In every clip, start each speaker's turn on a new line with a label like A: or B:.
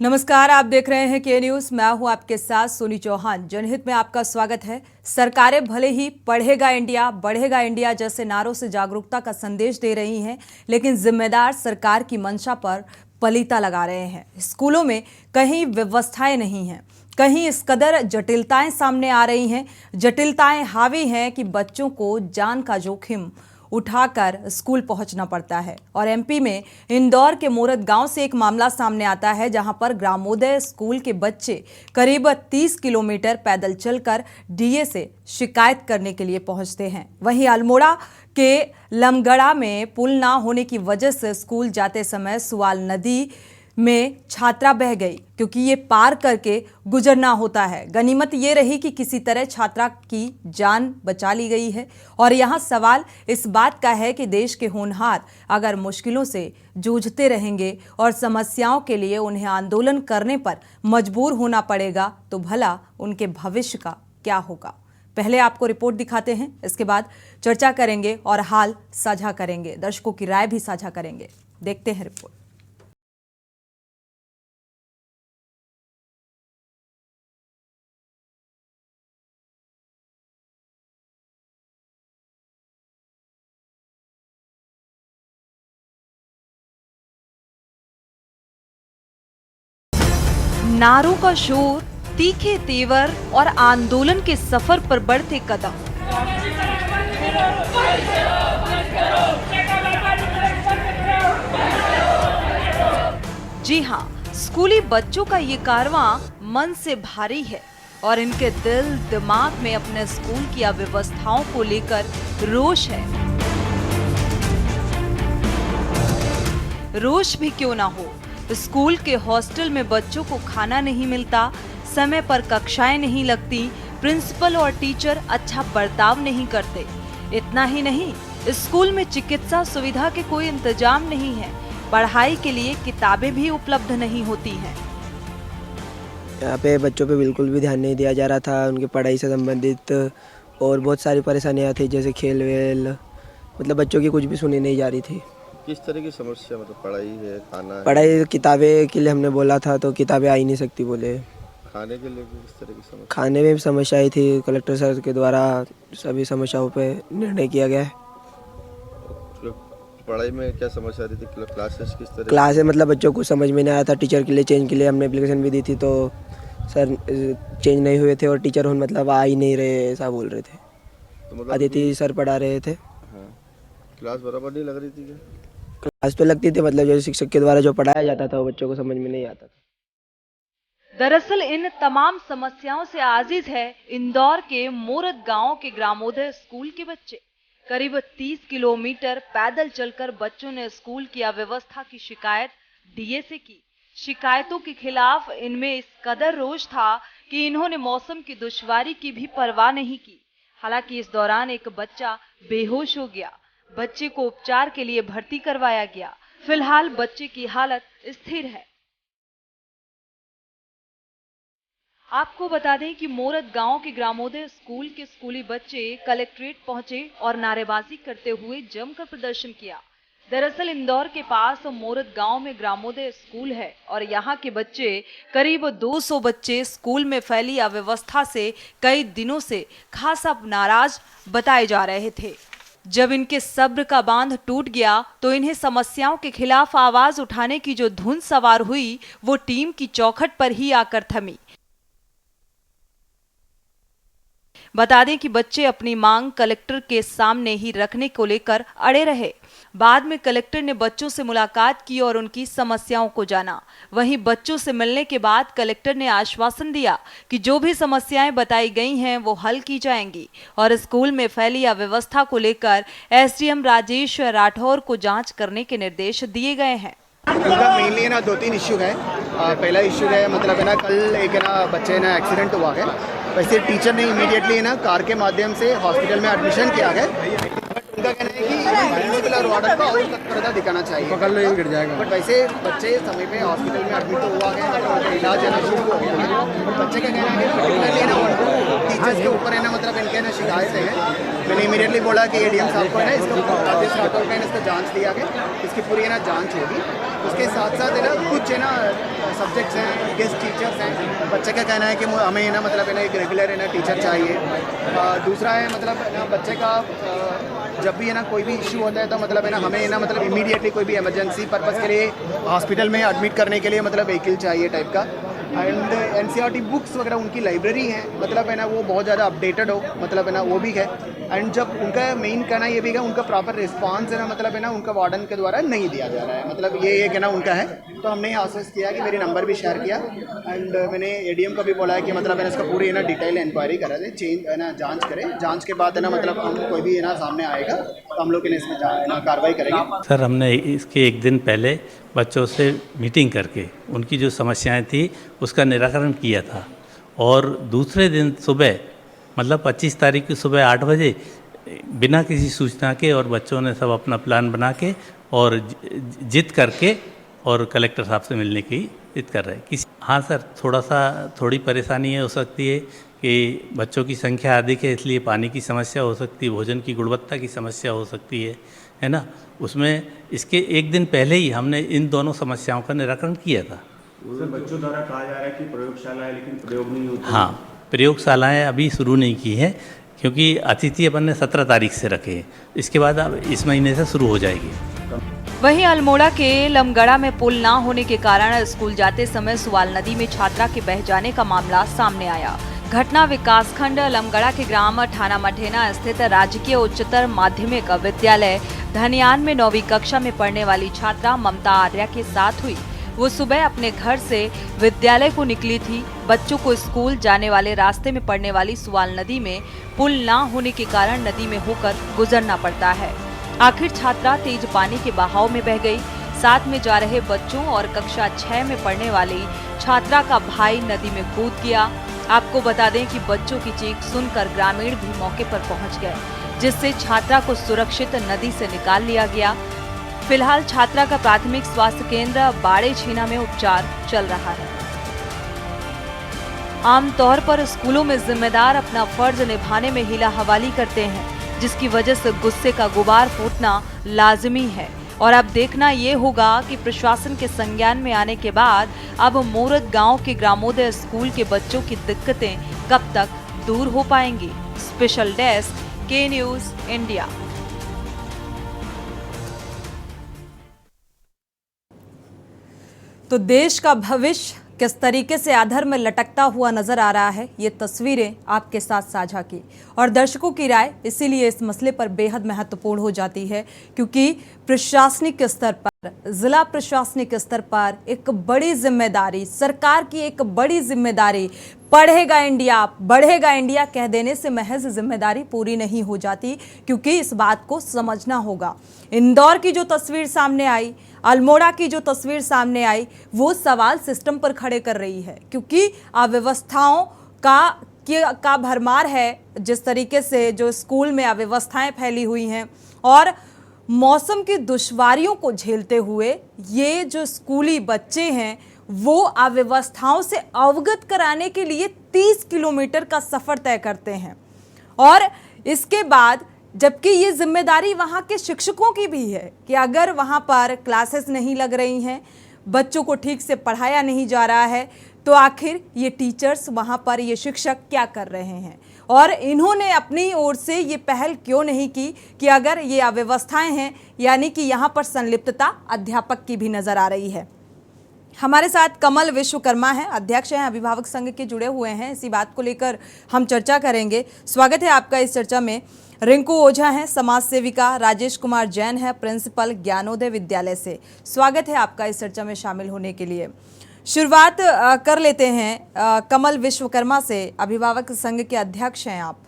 A: नमस्कार, आप देख रहे हैं के न्यूज। मैं हूं आपके साथ सोनी चौहान। जनहित में आपका स्वागत है। सरकारें भले ही पढ़ेगा इंडिया, बढ़ेगा इंडिया जैसे नारों से जागरूकता का संदेश दे रही हैं, लेकिन जिम्मेदार सरकार की मंशा पर पलीता लगा रहे हैं। स्कूलों में कहीं व्यवस्थाएं नहीं हैं, कहीं इस कदर जटिलताएं सामने आ रही हैं, जटिलताएं हावी हैं कि बच्चों को जान का जोखिम उठाकर स्कूल पहुंचना पड़ता है। और एमपी में इंदौर के मोरद गांव से एक मामला सामने आता है, जहां पर ग्रामोदय स्कूल के बच्चे करीब 30 किलोमीटर पैदल चलकर डीए से शिकायत करने के लिए पहुंचते हैं। वहीं अल्मोड़ा के लमगड़ा में पुल ना होने की वजह से स्कूल जाते समय सुवाल नदी में छात्रा बह गई, क्योंकि ये पार करके गुजरना होता है। गनीमत ये रही कि किसी तरह छात्रा की जान बचा ली गई है। और यहाँ सवाल इस बात का है कि देश के होनहार अगर मुश्किलों से जूझते रहेंगे और समस्याओं के लिए उन्हें आंदोलन करने पर मजबूर होना पड़ेगा, तो भला उनके भविष्य का क्या होगा। पहले आपको रिपोर्ट दिखाते हैं, इसके बाद चर्चा करेंगे और हाल साझा करेंगे, दर्शकों की राय भी साझा करेंगे। देखते हैं रिपोर्ट। नारों का शोर, तीखे तेवर और आंदोलन के सफर पर बढ़ते कदम। जी हाँ, स्कूली बच्चों का ये कारवां मन से भारी है और इनके दिल दिमाग में अपने स्कूल की अव्यवस्थाओं को लेकर रोष है। रोष भी क्यों ना हो, स्कूल के हॉस्टल में बच्चों को खाना नहीं मिलता, समय पर कक्षाएं नहीं लगती, प्रिंसिपल और टीचर अच्छा बर्ताव नहीं करते। इतना ही नहीं, स्कूल में चिकित्सा सुविधा के कोई इंतजाम नहीं है, पढ़ाई के लिए किताबें भी उपलब्ध नहीं होती हैं।
B: यहाँ पे बच्चों पे बिल्कुल भी ध्यान नहीं दिया जा रहा था, उनकी पढ़ाई से संबंधित और बहुत सारी परेशानियाँ थी, जैसे खेल वेल, मतलब बच्चों की कुछ भी सुनी नहीं जा रही थी।
C: किस तरह की समस्या, मतलब पढ़ाई है, खाना है?
B: पढ़ाई, किताबें के लिए हमने बोला था तो किताबें आ ही नहीं सकती बोले।
C: खाने के लिए किस तरह की समस्या?
B: खाने में भी समस्या आई थी, कलेक्टर सर के द्वारा सभी समस्याओं पे निर्णय किया गया है।
C: पढ़ाई में क्या समस्या आ रही थी? क्लासेस किस तरह?
B: क्लासेस मतलब बच्चों को समझ में नहीं आया था, टीचर के लिए चेंज के लिए हमने एप्लीकेशन भी दी थी, तो सर चेंज नहीं हुए थे और टीचर मतलब आ ही नहीं रहे, ऐसा बोल रहे थे।
C: तो मतलब
B: अदिति सर पढ़ा रहे थे।
C: हाँ, क्लास बराबर नहीं लग रही थी क्या?
B: क्लास तो लगती थी, मतलब जो शिक्षक के द्वारा जो पढ़ाया जाता था वो बच्चों को समझ में नहीं आता था।
A: दरअसल इन तमाम समस्याओं से आजिज है इंदौर के मोरद गांव के ग्रामोदय स्कूल के बच्चे। करीब 30 किलोमीटर पैदल चलकर बच्चों ने स्कूल की अव्यवस्था की शिकायत डीए से की। शिकायतों के खिलाफ इनमें इस कदर रोष था कि इन्होंने मौसम की दुश्वारी की भी परवाह नहीं की। हालांकि इस दौरान एक बच्चा बेहोश हो गया। बच्चे को उपचार के लिए भर्ती करवाया गया। फिलहाल बच्चे की हालत स्थिर है। आपको बता दें कि मोरद गांव के ग्रामोदय स्कूल के स्कूली बच्चे कलेक्ट्रेट पहुंचे और नारेबाजी करते हुए जमकर प्रदर्शन किया। दरअसल इंदौर के पास मोरद गांव में ग्रामोदय स्कूल है और यहां के बच्चे, करीब 200 बच्चे स्कूल में फैली अव्यवस्था से कई दिनों से खासा नाराज बताए जा रहे थे। जब इनके सब्र का बांध टूट गया तो इन्हें समस्याओं के खिलाफ आवाज उठाने की जो धुन सवार हुई, वो टीम की चौखट पर ही आकर थमी। बता दें कि बच्चे अपनी मांग कलेक्टर के सामने ही रखने को लेकर अड़े रहे। बाद में कलेक्टर ने बच्चों से मुलाकात की और उनकी समस्याओं को जाना। वहीं बच्चों से मिलने के बाद कलेक्टर ने आश्वासन दिया कि जो भी समस्याएं बताई गई हैं वो हल की जाएंगी और स्कूल में फैली अव्यवस्था को लेकर एसडीएम राजेश राठौर को जांच करने के निर्देश दिए गए हैं।
D: उनका मेनली ना 2-3 इश्यू है। पहला इश्यू है, मतलब है ना, कल एक है ना बच्चे ना एक्सीडेंट हुआ है। वैसे टीचर ने इमीडिएटली ना कार के माध्यम से हॉस्पिटल में एडमिशन किया है। बट उनका कहना है कि प्रिंसिपल और वार्डन को और तत्परता दिखाना चाहिए, पकड़ लो गिर जाएगा। बट वैसे बच्चे समय पे हॉस्पिटल में एडमिट तो हुआ है, मतलब उनका इलाज है ना शुरू हो गया है। बट बच्चे का कहना है कि पर्टिकुलरली ना उनको टीचर्स के ऊपर है ना, मतलब इनके ना शिकायत है। मैंने इमीडिएटली बोला कि एडीएम साहब को है ना इसको राजेश राठौर का इसका जांच दिया गया, इसकी पूरी है ना जांच होगी। उसके साथ साथ है ना कुछ है ना सब्जेक्ट्स हैं, गेस्ट टीचर्स हैं। बच्चे का कहना है कि हमें है ना मतलब है ना एक रेगुलर है ना टीचर चाहिए। दूसरा है मतलब है ना बच्चे का जब भी है ना कोई भी इशू होता है तो मतलब है ना हमें है ना मतलब इमीडिएटली कोई भी इमरजेंसी पर्पज़ के लिए हॉस्पिटल में एडमिट करने के लिए मतलब व्हीकल चाहिए टाइप का। एंड एनसीईआरटी बुक्स वगैरह उनकी लाइब्रेरी है मतलब है ना वो बहुत ज़्यादा अपडेटेड हो मतलब है ना वो भी है। एंड जब उनका मेन कहना ये भी है उनका प्रॉपर रिस्पांस है ना मतलब है ना उनका वार्डन के द्वारा नहीं दिया जा रहा है। मतलब ये एक है ना उनका है। तो हमने आश्वस्त किया कि मेरे नंबर भी शेयर किया एंड मैंने एडीएम को भी बोला है कि मतलब है ना इसका पूरी है ना डिटेल इंक्वायरी करा दे, चेंज है ना जांच करें। जांच के बाद है ना मतलब हम कोई भी है ना सामने आएगा तो हम लोग इसमें ना कार्रवाई करेंगे।
E: सर हमने इसके एक दिन पहले बच्चों से मीटिंग करके उनकी जो समस्याएं थी उसका निराकरण किया था और दूसरे दिन सुबह मतलब 25 तारीख की सुबह 8 बजे बिना किसी सूचना के और बच्चों ने सब अपना प्लान बना के और जिद करके और कलेक्टर साहब से मिलने की जिद कर रहे हैं। हाँ सर थोड़ी परेशानी हो सकती है कि बच्चों की संख्या अधिक है इसलिए पानी की समस्या हो सकती है, भोजन की गुणवत्ता की समस्या हो सकती है ना। उसमें इसके एक दिन पहले ही हमने इन दोनों समस्याओं का निराकरण किया था।
F: सर बच्चों द्वारा कहा जा रहा है कि प्रयोगशाला है लेकिन प्रयोग नहीं होता।
E: हाँ प्रयोगशालाएँ अभी शुरू नहीं की हैं क्योंकि अतिथि अपन ने 17 तारीख से रखे हैं, इसके बाद अब इस महीने से शुरू हो जाएगी।
A: वहीं अल्मोड़ा के लमगड़ा में पुल ना होने के कारण स्कूल जाते समय सुवाल नदी में छात्रा के बह जाने का मामला सामने आया। घटना विकासखंड लमगड़ा के ग्राम ठाना मठेना स्थित राजकीय उच्चतर माध्यमिक विद्यालय धनियान में 9वीं कक्षा में पढ़ने वाली छात्रा ममता आर्या के साथ हुई। वो सुबह अपने घर से विद्यालय को निकली थी। बच्चों को स्कूल जाने वाले रास्ते में पड़ने वाली सुवाल नदी में पुल ना होने के कारण नदी में होकर गुजरना पड़ता है। आखिर छात्रा तेज पानी के बहाव में बह गई। साथ में जा रहे बच्चों और कक्षा 6 में पढ़ने वाली छात्रा का भाई नदी में कूद गया। आपको बता दें कि बच्चों की चीख सुनकर ग्रामीण भी मौके पर पहुंच गए, जिससे छात्रा को सुरक्षित नदी से निकाल लिया गया। फिलहाल छात्रा का प्राथमिक स्वास्थ्य केंद्र बाड़े छीना में उपचार चल रहा है। आमतौर पर स्कूलों में जिम्मेदार अपना फर्ज निभाने में हीला हवाली करते हैं, जिसकी वजह से गुस्से का गुबार फूटना लाजिमी है। और अब देखना ये होगा कि प्रशासन के संज्ञान में आने के बाद अब मोरद गांव के ग्रामोदय स्कूल के बच्चों की दिक्कतें कब तक दूर हो पाएंगी। स्पेशल डेस्क के न्यूज़ इंडिया। तो देश का भविष्य किस तरीके से अधर में लटकता हुआ नजर आ रहा है, ये तस्वीरें आपके साथ साझा की और दर्शकों की राय इसीलिए इस मसले पर बेहद महत्वपूर्ण हो जाती है, क्योंकि प्रशासनिक स्तर पर, जिला प्रशासनिक स्तर पर एक बड़ी जिम्मेदारी, सरकार की एक बड़ी जिम्मेदारी, पढ़ेगा इंडिया बढ़ेगा इंडिया कह देने से महज जिम्मेदारी पूरी नहीं हो जाती, क्योंकि इस बात को समझना होगा। इंदौर की जो तस्वीर सामने आई, अल्मोड़ा की जो तस्वीर सामने आई, वो सवाल सिस्टम पर खड़े कर रही है, क्योंकि अव्यवस्थाओं का भरमार है। जिस तरीके से जो स्कूल में अव्यवस्थाएं फैली हुई हैं और मौसम की दुश्वारियों को झेलते हुए ये जो स्कूली बच्चे हैं वो अव्यवस्थाओं से अवगत कराने के लिए 30 किलोमीटर का सफर तय करते हैं। और इसके बाद जबकि ये जिम्मेदारी वहाँ के शिक्षकों की भी है कि अगर वहाँ पर क्लासेस नहीं लग रही हैं, बच्चों को ठीक से पढ़ाया नहीं जा रहा है, तो आखिर ये टीचर्स वहाँ पर, ये शिक्षक क्या कर रहे हैं। और इन्होंने अपनी ओर से ये पहल क्यों नहीं की कि अगर ये अव्यवस्थाएं हैं, यानी कि यहाँ पर संलिप्तता अध्यापक की भी नज़र आ रही है। हमारे साथ कमल विश्वकर्मा हैं, अध्यक्ष हैं, अभिभावक संघ के जुड़े हुए हैं। इसी बात को लेकर हम चर्चा करेंगे। स्वागत है आपका इस चर्चा में। रिंकू ओझा हैं, समाज सेविका। राजेश कुमार जैन है, प्रिंसिपल ज्ञानोदय विद्यालय से। स्वागत है आपका इस चर्चा में शामिल होने के लिए। शुरुआत कर लेते हैं कमल विश्वकर्मा से, अभिभावक संघ के अध्यक्ष हैं आप।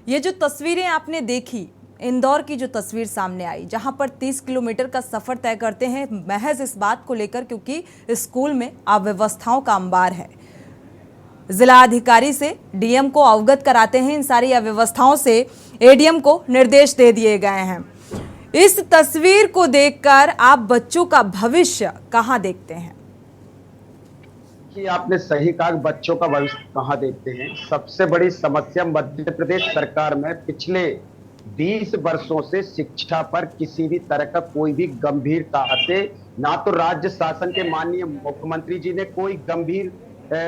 A: ये जो तस्वीरें आपने देखी, इंदौर की जो तस्वीर सामने आई, जहां पर 30 किलोमीटर का सफर तय करते हैं महज इस बात को लेकर क्योंकि स्कूल में अव्यवस्थाओं का अंबार है। जिला अधिकारी से डीएम को अवगत कराते हैं इन सारी अव्यवस्थाओं से, एडीएम को निर्देश दे दिए गए हैं। इस तस्वीर को देखकर आप बच्चों का भविष्य कहां देखते हैं?
G: कि आपने सही कहा, बच्चों का भविष्य कहां देखते हैं। सबसे बड़ी समस्या मध्य प्रदेश सरकार में पिछले 20 वर्षों से शिक्षा पर किसी भी तरह का कोई भी गंभीरता से ना तो राज्य शासन के माननीय मुख्यमंत्री जी ने कोई गंभीर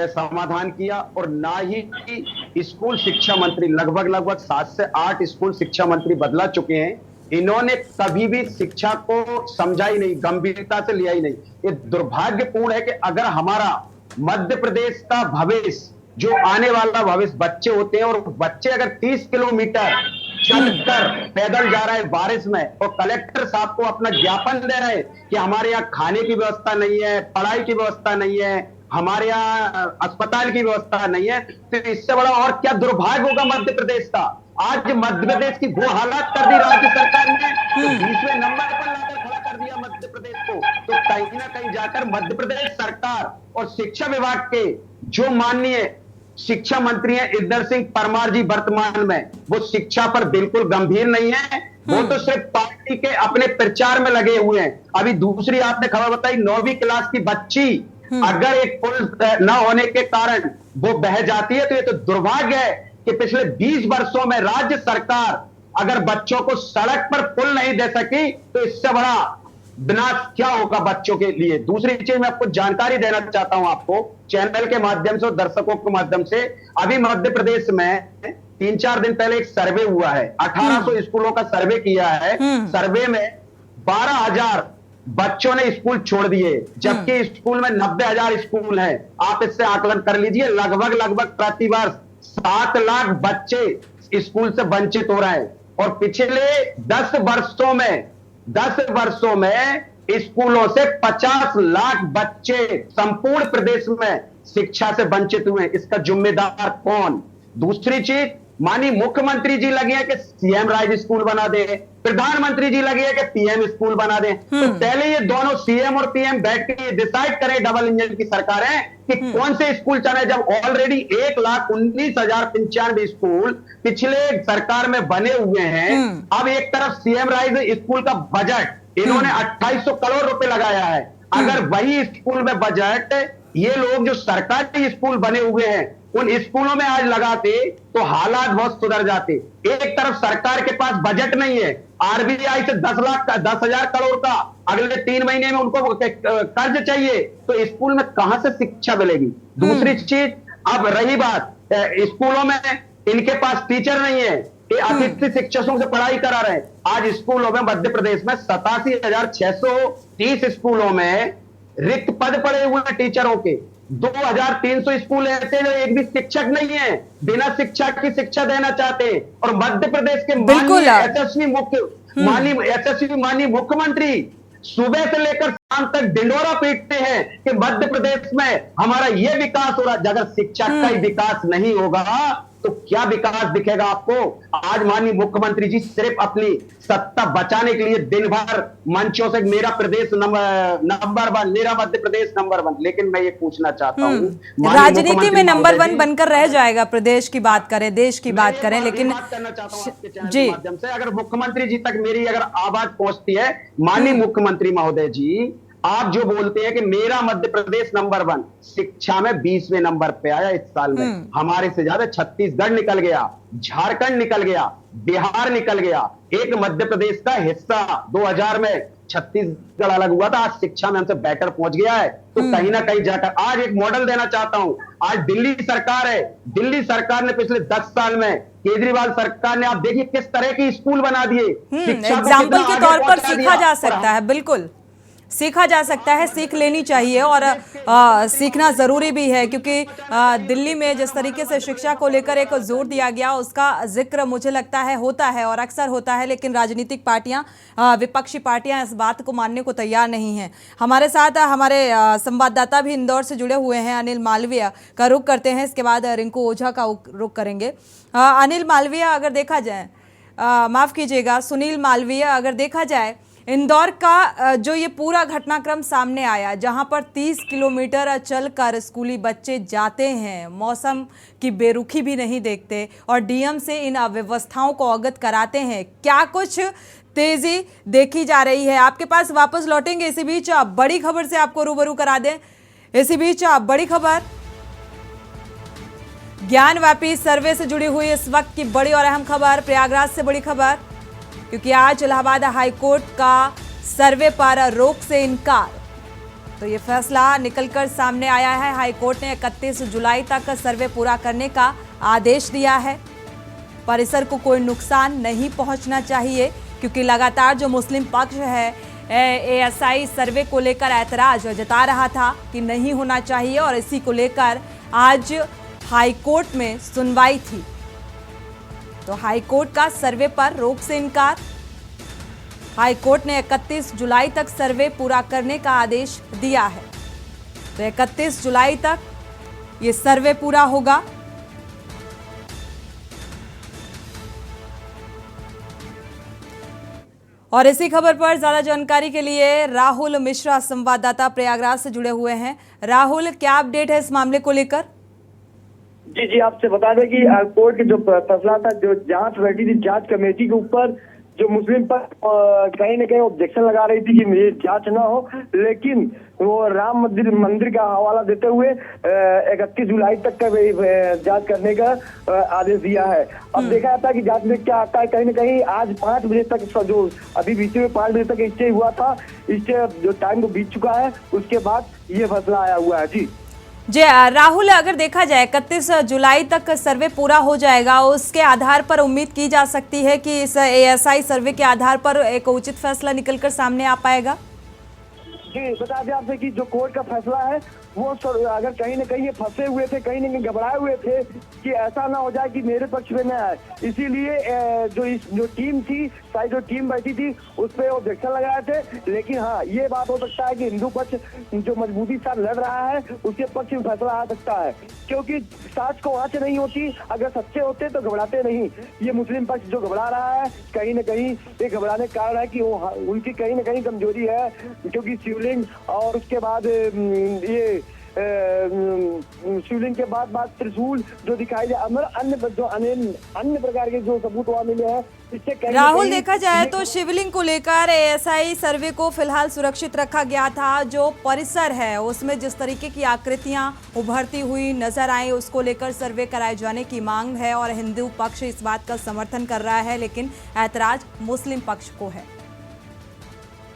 G: समाधान किया और ना ही स्कूल शिक्षा मंत्री, लगभग 7 से 8 स्कूल शिक्षा मंत्री बदला चुके हैं, इन्होंने कभी भी शिक्षा को समझा ही नहीं, गंभीरता से लिया ही नहीं। ये दुर्भाग्यपूर्ण है कि अगर हमारा मध्य प्रदेश का भविष्य, जो आने वाला भविष्य, बच्चे होते हैं और बच्चे अगर 30 किलोमीटर चलकर पैदल जा रहे हैं बारिश में और कलेक्टर साहब को अपना ज्ञापन दे रहे हैं कि हमारे यहाँ खाने की व्यवस्था नहीं है, पढ़ाई की व्यवस्था नहीं है, हमारे यहाँ अस्पताल की व्यवस्था नहीं है, तो इससे बड़ा और क्या दुर्भाग्य होगा मध्य प्रदेश का। आज मध्य प्रदेश की वो हालत कर दी राज्य सरकार ने, तो 20वें नंबर पर लाकर खड़ा कर दिया मध्य प्रदेश को। तो कहीं ना कहीं जाकर मध्य प्रदेश सरकार और शिक्षा विभाग के जो माननीय शिक्षा मंत्री हैं इंदर सिंह परमार जी वर्तमान में, वो शिक्षा पर बिल्कुल गंभीर नहीं है। वो तो सिर्फ पार्टी के अपने प्रचार में लगे हुए हैं। अभी दूसरी आपने खबर बताई, 9वीं क्लास की बच्ची अगर एक पुल न होने के कारण वो बह जाती है, तो ये तो दुर्भाग्य है कि पिछले 20 वर्षों में राज्य सरकार अगर बच्चों को सड़क पर पुल नहीं दे सकी, तो इससे बड़ा विनाश क्या होगा बच्चों के लिए। दूसरी चीज मैं आपको जानकारी देना चाहता हूं, आपको चैनल के माध्यम से और दर्शकों के माध्यम से, अभी मध्य प्रदेश में 3-4 दिन पहले एक सर्वे हुआ है, 1800 स्कूलों का सर्वे किया है। सर्वे में 12,000 बच्चों ने स्कूल छोड़ दिए, जबकि स्कूल में 90,000 स्कूल हैं। आप इससे आकलन कर लीजिए, लगभग प्रतिवर्ष 7 लाख बच्चे स्कूल से वंचित हो रहे हैं। और पिछले 10 वर्षों में स्कूलों से 50 लाख बच्चे संपूर्ण प्रदेश में शिक्षा से वंचित हुए। इसका जिम्मेदार कौन? दूसरी चीज, माननीय मुख्यमंत्री जी लगे हैं कि सीएम राइज स्कूल बना दे, प्रधानमंत्री जी लगे हैं कि पीएम स्कूल बना दे। तो पहले ये दोनों सीएम और पीएम बैठ के डिसाइड करें, डबल इंजन की सरकार है, कि कौन से स्कूल चले। जब ऑलरेडी 1,19,095 स्कूल पिछले सरकार में बने हुए हैं, अब एक तरफ सीएम राइज स्कूल का बजट इन्होंने 2800 करोड़ रुपए लगाया है। अगर वही स्कूल में बजट ये लोग जो सरकारी स्कूल बने हुए हैं उन स्कूलों में आज लगाते, तो हालात बहुत सुधर जाते। एक तरफ सरकार के पास बजट नहीं है, आरबीआई से 10,000 करोड़ का अगले 3 महीने में उनको कर्ज चाहिए, तो स्कूल में कहां से शिक्षा मिलेगी। दूसरी चीज, अब रही बात स्कूलों में इनके पास टीचर नहीं है, ये अतिथि शिक्षकों से पढ़ाई करा रहे हैं। आज स्कूलों में मध्य प्रदेश में 87,630 स्कूलों में रिक्त पद पड़े हुए हैं टीचरों के। 2,300 स्कूल ऐसे जो एक भी शिक्षक नहीं है, बिना शिक्षा की शिक्षा देना चाहते हैं। और मध्य प्रदेश के माननीय मुख्यमंत्री सुबह से लेकर शाम तक डिंडोरा पीटते हैं कि मध्य प्रदेश में हमारा ये विकास हो रहा है। अगर शिक्षा का ही विकास नहीं होगा तो क्या विकास दिखेगा आपको। आज माननीय मुख्यमंत्री जी सिर्फ अपनी सत्ता बचाने के लिए दिन भर मंचों से मेरा प्रदेश नंबर 1, मेरा मध्य प्रदेश नंबर 1, लेकिन मैं ये पूछना चाहता हूँ,
A: राजनीति में नंबर 1 बनकर रह जाएगा। प्रदेश की बात करें, देश की बात करें, लेकिन
G: करना चाहता हूँ आपके चैनल के माध्यम से, अगर मुख्यमंत्री जी तक मेरी अगर आवाज पहुंचती है, माननीय मुख्यमंत्री महोदय जी, आप जो बोलते हैं कि मेरा मध्य प्रदेश नंबर 1, शिक्षा में 20वें नंबर पे आया इस साल में। हमारे से ज्यादा छत्तीसगढ़ निकल गया, झारखंड निकल गया, बिहार निकल गया। एक मध्य प्रदेश का हिस्सा 2000 में छत्तीसगढ़ अलग हुआ था, आज शिक्षा में हमसे बेटर पहुंच गया है। तो कहीं ना कहीं जाकर आज एक मॉडल देना चाहता हूं। आज दिल्ली सरकार है, दिल्ली सरकार ने पिछले 10 साल में, केजरीवाल सरकार ने, आप देखिए किस तरह की स्कूल बना दिए।
A: एग्जाम्पल के तौर पर सीखा जा सकता है, बिल्कुल सीखा जा सकता है, सीख लेनी चाहिए और सीखना ज़रूरी भी है, क्योंकि दिल्ली में जिस तरीके से शिक्षा को लेकर एक जोर दिया गया उसका जिक्र मुझे लगता है होता है और अक्सर होता है, लेकिन राजनीतिक पार्टियां, विपक्षी पार्टियां इस बात को मानने को तैयार नहीं हैं। हमारे साथ हमारे संवाददाता भी इंदौर से जुड़े हुए हैं, अनिल मालवीय का रुख करते हैं, इसके बाद रिंकू ओझा का रुख करेंगे। अनिल मालवीय, अगर देखा जाए, माफ़ कीजिएगा सुनील मालवीय, अगर देखा जाए इंदौर का जो ये पूरा घटनाक्रम सामने आया, जहां पर 30 किलोमीटर चलकर स्कूली बच्चे जाते हैं, मौसम की बेरुखी भी नहीं देखते और डीएम से इन अव्यवस्थाओं को अवगत कराते हैं, क्या कुछ तेजी देखी जा रही है? आपके पास वापस लौटेंगे, इसी बीच बड़ी खबर से आपको रूबरू करा दें। इसी बीच बड़ी खबर, ज्ञानव्यापी सर्वे से जुड़ी हुई इस वक्त की बड़ी और अहम खबर, प्रयागराज से बड़ी खबर, क्योंकि आज इलाहाबाद हाईकोर्ट का सर्वे पर रोक से इनकार। तो ये फैसला निकलकर सामने आया है। हाईकोर्ट ने 31 जुलाई तक सर्वे पूरा करने का आदेश दिया है। परिसर को कोई नुकसान नहीं पहुंचना चाहिए, क्योंकि लगातार जो मुस्लिम पक्ष है एएसआई सर्वे को लेकर ऐतराज जता रहा था कि नहीं होना चाहिए, और इसी को लेकर आज हाईकोर्ट में सुनवाई थी। तो हाईकोर्ट का सर्वे पर रोक से इनकार। हाईकोर्ट ने 31 जुलाई तक सर्वे पूरा करने का आदेश दिया है। तो 31 जुलाई तक ये सर्वे पूरा होगा। और इसी खबर पर ज्यादा जानकारी के लिए राहुल मिश्रा संवाददाता प्रयागराज से जुड़े हुए हैं। राहुल, क्या अपडेट है इस मामले को लेकर?
H: जी, आपसे बता दें कि कोर्ट के जो फैसला था, जो जांच बैठी थी, जांच कमेटी के ऊपर जो मुस्लिम पर कहीं न कहीं ऑब्जेक्शन लगा रही थी कि ये जांच ना हो, लेकिन वो राम मंदिर का हवाला देते हुए 31 जुलाई तक का जांच करने का आदेश दिया है। अब देखा जाता है कि जांच में क्या आता है। कहीं न कहीं आज 5 बजे तक, जो अभी बीते हुए 5 बजे तक स्टे हुआ था, स्टे जो टाइम को बीत चुका है, उसके बाद ये फैसला आया हुआ है।
A: जी राहुल, अगर देखा जाए 31 जुलाई तक सर्वे पूरा हो जाएगा, उसके आधार पर उम्मीद की जा सकती है कि इस एएसआई सर्वे के आधार पर एक उचित फैसला निकलकर सामने आ पाएगा?
H: जी, बता दें आपसे कि जो कोर्ट का फैसला है वो अगर कहीं न कहीं ये फंसे हुए थे, कहीं न कहीं घबराए हुए थे कि ऐसा ना हो जाए कि मेरे पक्ष में न आए, इसीलिए जो टीम थी, सारी जो टीम बैठी थी, उस पर ऑब्जेक्शन लगाए थे। लेकिन हाँ, ये बात हो सकता है कि हिंदू पक्ष जो मजबूती साथ लड़ रहा है, उसके पक्ष में फैसला आ सकता है, क्योंकि साच को आंच नहीं होती। अगर सच्चे होते तो घबराते नहीं। ये मुस्लिम पक्ष जो घबरा रहा है, कहीं न कहीं ये घबराने का कारण है कि वो उनकी कहीं न कहीं कमजोरी है, क्योंकि शिवलिंग और उसके बाद ये शिवलिंग के बाद त्रिशूल जो दिखाई दे, अन्य प्रकार के जो सबूत वहाँ मिले हैं, इससे
A: राहुल देखा जाए तो शिवलिंग को लेकर एएसआई सर्वे को फिलहाल सुरक्षित रखा गया था। जो परिसर है उसमें जिस तरीके की आकृतियां उभरती हुई नजर आई, उसको लेकर सर्वे कराए जाने की मांग है और हिंदू पक्ष इस बात का समर्थन कर रहा है, लेकिन ऐतराज मुस्लिम पक्ष को है।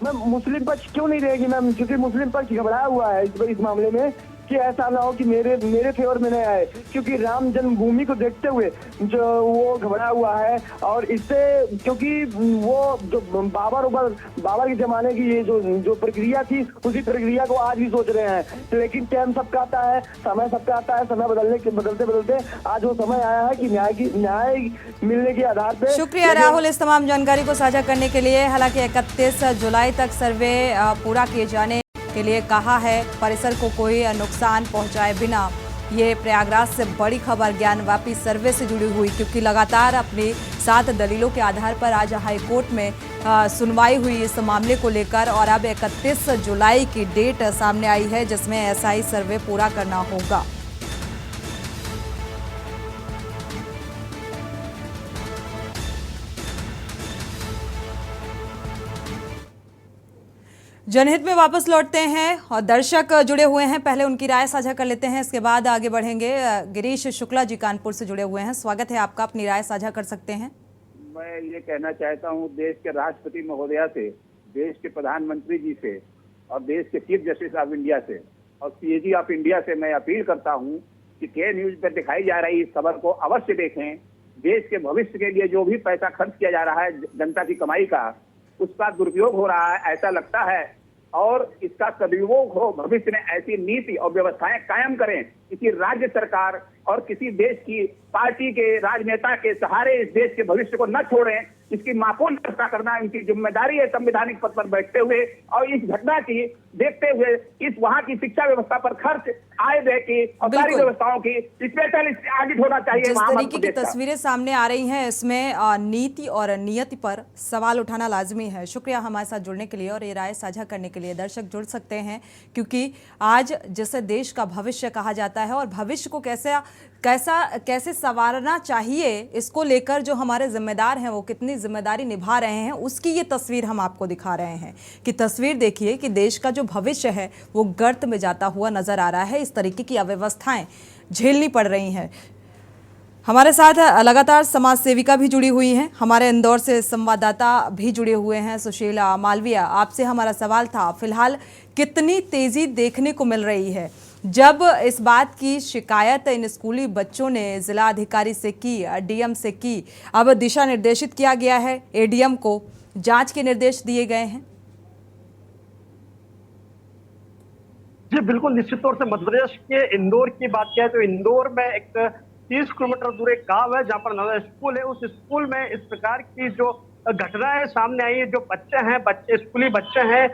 H: मैम, मुस्लिम पक्ष क्यों नहीं रहेगी मैम? क्योंकि मुस्लिम पक्ष घबराया हुआ है इस मामले में कि ऐसा ना हो कि मेरे फेवर में नहीं आए, क्योंकि राम जन्मभूमि को देखते हुए जो वो घबराया हुआ है। और इससे क्योंकि वो जो बाबर के जमाने की ये जो प्रक्रिया थी, उसी प्रक्रिया को आज भी सोच रहे हैं। लेकिन टाइम सबका आता है, समय सबका आता है, समय बदलते आज वो समय आया है कि न्याय मिलने के आधार पे।
A: शुक्रिया राहुल इस तमाम जानकारी को साझा करने के लिए। हालांकि 31 जुलाई तक सर्वे पूरा किए जाने के लिए कहा है, परिसर को कोई नुकसान पहुंचाए बिना। ये प्रयागराज से बड़ी खबर ज्ञानवापी सर्वे से जुड़ी हुई, क्योंकि लगातार अपनी 7 दलीलों के आधार पर आज हाईकोर्ट में सुनवाई हुई इस मामले को लेकर, और अब 31 जुलाई की डेट सामने आई है जिसमें एएसआई सर्वे पूरा करना होगा। जनहित में वापस लौटते हैं और दर्शक जुड़े हुए हैं, पहले उनकी राय साझा कर लेते हैं, इसके बाद आगे बढ़ेंगे। गिरीश शुक्ला जी कानपुर से जुड़े हुए हैं, स्वागत है आपका, अपनी राय साझा कर सकते हैं।
I: मैं ये कहना चाहता हूँ देश के राष्ट्रपति महोदया से, देश के प्रधानमंत्री जी से और देश के चीफ जस्टिस ऑफ इंडिया से और सीएजी ऑफ इंडिया से मैं अपील करता हूँ कि के न्यूज पर दिखाई जा रही इस खबर को अवश्य देखें। देश के भविष्य के लिए जो भी पैसा खर्च किया जा रहा है जनता की कमाई का, उसका दुरुपयोग हो रहा है ऐसा लगता है, और इसका सदुपयोग हो। भविष्य में ऐसी नीति और व्यवस्थाएं कायम करें, किसी राज्य सरकार और किसी देश की पार्टी के राजनेता के सहारे इस देश के भविष्य को न छोड़ें। इसकी माकूल व्यवस्था करना इनकी जिम्मेदारी है संवैधानिक पद पर बैठते हुए, और इस घटना की देखते हुए इस वहां की शिक्षा व्यवस्था पर खर्च आय व्यय की और सारी व्यवस्थाओं की स्पेशल ऑडिट होना चाहिए।
A: जिस तरीके की तस्वीरें सामने आ रही हैं, इसमें नीति और नियति पर सवाल उठाना लाजमी है। शुक्रिया हमारे साथ जुड़ने के लिए और ये राय साझा करने के लिए। दर्शक जुड़ सकते हैं, क्योंकि आज जिसे देश का भविष्य कहा जाता है और भविष्य को कैसे संवारना चाहिए, इसको लेकर जो हमारे जिम्मेदार हैं वो कितनी जिम्मेदारी निभा रहे हैं, उसकी ये तस्वीर हम आपको दिखा रहे हैं। कि तस्वीर देखिए कि देश का जो भविष्य है वो गर्त में जाता हुआ नजर आ रहा है। इस तरीके की अव्यवस्थाएं झेलनी पड़ रही हैं। हमारे साथ लगातार समाज सेविका भी जुड़ी हुई हैं, हमारे इंदौर से संवाददाता भी जुड़े हुए हैं। सुशील मालविया, आपसे हमारा सवाल था, फिलहाल कितनी तेजी देखने को मिल रही है। जब इस बात की शिकायत इन स्कूली बच्चों ने जिला अधिकारी से की, डीएम से की, अब दिशा निर्देशित किया गया है, एडीएम को जांच के निर्देश दिए गए हैं।
H: जी बिल्कुल, निश्चित तौर से मध्य प्रदेश के इंदौर की बात किया तो इंदौर में एक 30 किलोमीटर दूर एक गांव है जहां पर नवोदय स्कूल है। उस स्कूल में इस प्रकार की जो घटनाएं सामने आई है, जो स्कूली बच्चे हैं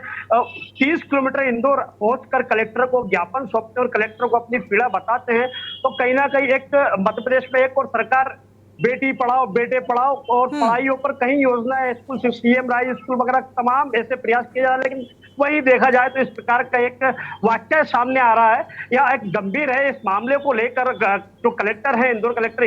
H: 30 किलोमीटर इंदौर पहुंचकर कलेक्टर को ज्ञापन सौंपते और कलेक्टर को अपनी पीड़ा बताते हैं। तो कहीं ना कहीं एक मध्य प्रदेश में एक और सरकार बेटी पढ़ाओ बेटे पढ़ाओ और पढ़ाइयों पर कई योजनाएं, स्कूल सीएम राइज स्कूल वगैरह तमाम ऐसे प्रयास किए जा रहे हैं, लेकिन वही देखा जाए तो इस प्रकार का एक वाक्य सामने आ रहा है या एक गंभीर है। इस मामले को लेकर जो कलेक्टर है, इंदौर कलेक्टर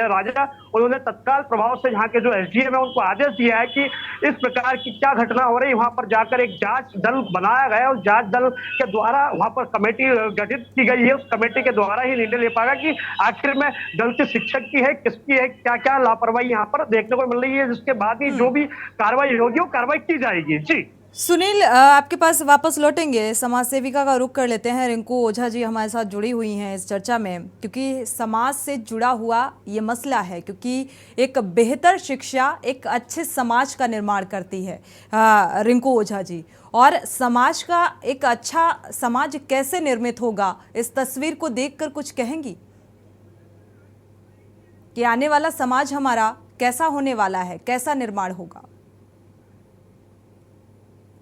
H: राजा, उन्होंने तत्काल प्रभाव से यहाँ के जो एसडीएम है उनको आदेश दिया है कि इस प्रकार की क्या घटना हो रही है वहां पर जाकर एक जांच दल बनाया गया और जांच दल के द्वारा वहां पर कमेटी गठित की गई है। उस कमेटी के द्वारा ही निर्णय ले पाएगा कि आखिर में गलती शिक्षक की है, किसकी है, क्या क्या लापरवाही यहाँ पर देखने को मिल रही है, जिसके बाद ही जो भी कार्रवाई होगी वो कार्रवाई की जाएगी। जी
A: सुनील, आपके पास वापस लौटेंगे, समाज सेविका का रुख कर लेते हैं। रिंकू ओझा जी हमारे साथ जुड़ी हुई हैं इस चर्चा में, क्योंकि समाज से जुड़ा हुआ ये मसला है, क्योंकि एक बेहतर शिक्षा एक अच्छे समाज का निर्माण करती है। रिंकू ओझा जी, और समाज का एक अच्छा समाज कैसे निर्मित होगा, इस तस्वीर को देखकर कुछ कहेंगी कि आने वाला समाज हमारा कैसा होने वाला है, कैसा निर्माण होगा?